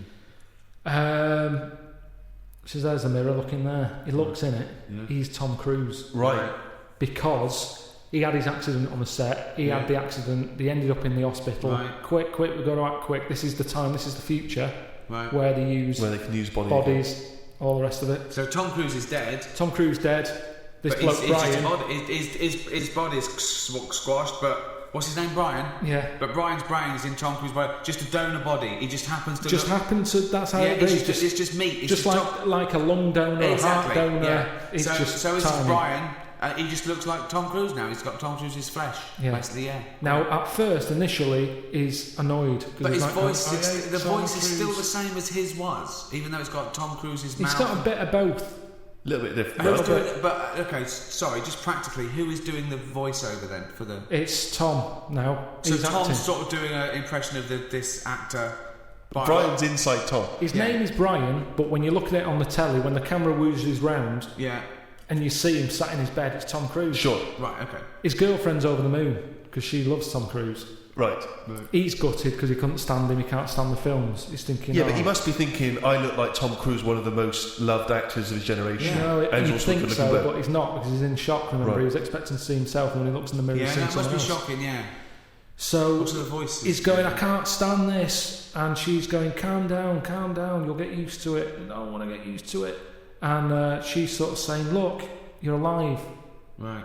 She says, there's a mirror, look in there. He looks in it. Yeah. He's Tom Cruise. Right. Because he had his accident on the set. He had the accident. They ended up in the hospital. Right. Quick, we've got to act quick. This is the time. This is the future. Right. Where they can use bodies, all the rest of it. So Tom Cruise is dead. Tom Cruise dead. This bloke Brian. His body's squashed, but. What's his name? Brian? Yeah. But Brian's brain is in Tom Cruise's body. Just a donor body. He just happens to That's how it is. It's just meat. It's just like a lung donor, a heart donor. Yeah. It's so is tiny. Brian. He just looks like Tom Cruise now. He's got Tom Cruise's flesh. Yeah. Basically, yeah. Now, at first, initially, he's annoyed. But his like, voice, the voice Cruise. is still the same as his was, even though it's got Tom Cruise's mouth. He's got a bit of both. A little bit different. Sorry, just practically, who is doing the voiceover then for the? It's Tom now. So He's Tom's acting. sort of doing an impression of this actor. Brian's inside Tom. His name is Brian, but when you look at it on the telly, when the camera woozes round, and you see him sat in his bed, it's Tom Cruise. Sure. Right. Okay. His girlfriend's over the moon because she loves Tom Cruise. Right. He's gutted because he couldn't stand him. He can't stand the films. He's thinking. Yeah, but he must be thinking, I look like Tom Cruise, one of the most loved actors of his generation. Yeah, you think so, but he's not because he's in shock. Remember, he was expecting to see himself, and when he looks in the mirror, he sees someone else. Yeah, that must be shocking. Yeah. So the voices? He's going, I can't stand this, and she's going, calm down, you'll get used to it. I don't want to get used to it. And she's sort of saying, look, you're alive. Right.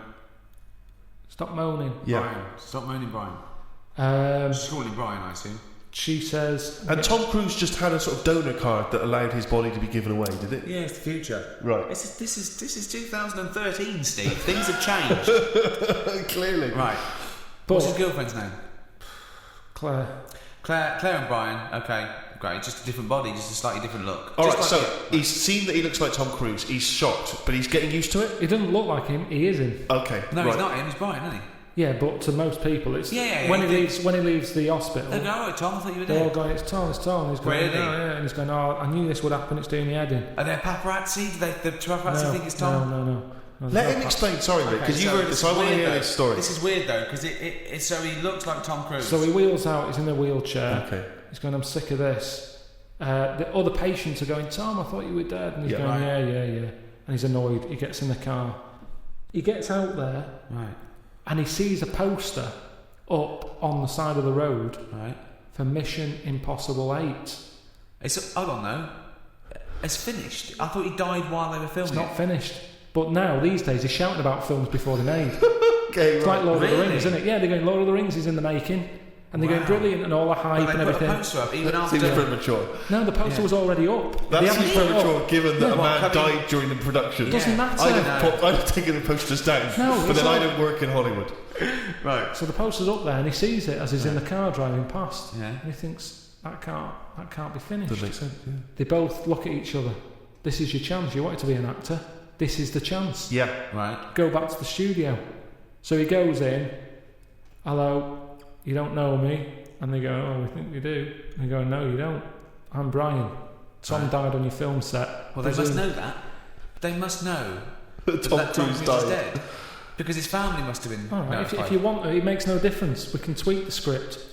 Stop moaning. Yeah. Brian. Stop moaning, Brian. Just call him Brian, I assume. She says... And Tom Cruise just had a sort of donor card that allowed his body to be given away, did it? Yeah, it's the future. Right. This is 2013, Steve. Things have changed. Clearly. Right. What's his girlfriend's name? Claire and Brian. Okay, great. Just a different body, just a slightly different look. All right, so he's seen that he looks like Tom Cruise. He's shocked, but he's getting used to it? He doesn't look like him. He is him. Okay. No, he's not him. He's Brian, isn't he? Yeah, but to most people, it's when he leaves the hospital. They go, oh, Tom, I thought you were They're all dead. going, it's Tom. And he's going, Really? oh, yeah. And he's going, oh, I knew this would happen. It's doing me head in. Are there paparazzi? Do the paparazzi think it's Tom? No. Let him explain. Sorry, Rick, because you've heard this. I want to hear this story. This is weird though, because so he looks like Tom Cruise. So he wheels out. He's in a wheelchair. Okay. He's going, I'm sick of this. The other patients are going, Tom, I thought you were dead. And he's going, yeah. And he's annoyed. He gets in the car. He gets out there. Right. And he sees a poster up on the side of the road. Right. For Mission Impossible 8. Hold on though. It's finished. I thought he died while they were filming. It's not finished. But now, these days, he's shouting about films before they're made. Okay, it's like Lord of the Rings, isn't it? Yeah, they're going, Lord of the Rings is in the making. And they're going, brilliant, and all the hype and everything. They put a poster up even after... Seems premature. No, the poster was already up. That seems premature, given that a man died during the production. It doesn't matter. I'd have taken the posters down. No, but then I don't work in Hollywood. Right. So the poster's up there, and he sees it as he's in the car driving past. Yeah. And he thinks, that can't be finished. That makes sense, yeah. They both look at each other. This is your chance. You wanted to be an actor. This is the chance. Yeah. Right. Go back to the studio. So he goes in. Hello, you don't know me? And they go, oh, we think we do. And they go, no, you don't. I'm Brian. Tom died on your film set. Well, they must know that. They must know that Tom Cruise is dead. Because his family must have been. All right, if you want to, it makes no difference. We can tweak the script.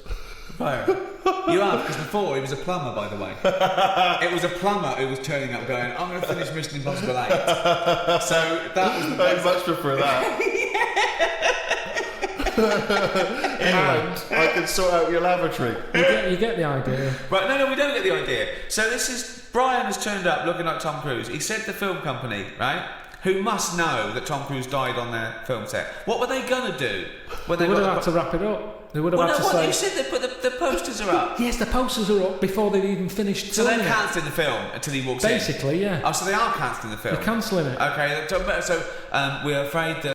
Right. You have, because before he was a plumber, by the way. It was a plumber who was turning up going, I'm going to finish Mission Impossible 8. So that was the best. I much prefer that. And I can sort out your lavatory. You get the idea. Right, no, we don't get the idea. So this is... Brian has turned up looking like Tom Cruise. He said the film company, right, who must know that Tom Cruise died on their film set. What were they going to do? They would have had to wrap it up. They would have had to say... You said the posters are up. Yes, the posters are up before they've even finished So they're filming it. cancelling the film until he walks in? Basically, yeah. Oh, so they are cancelling the film? They're cancelling it. Okay, so we're afraid that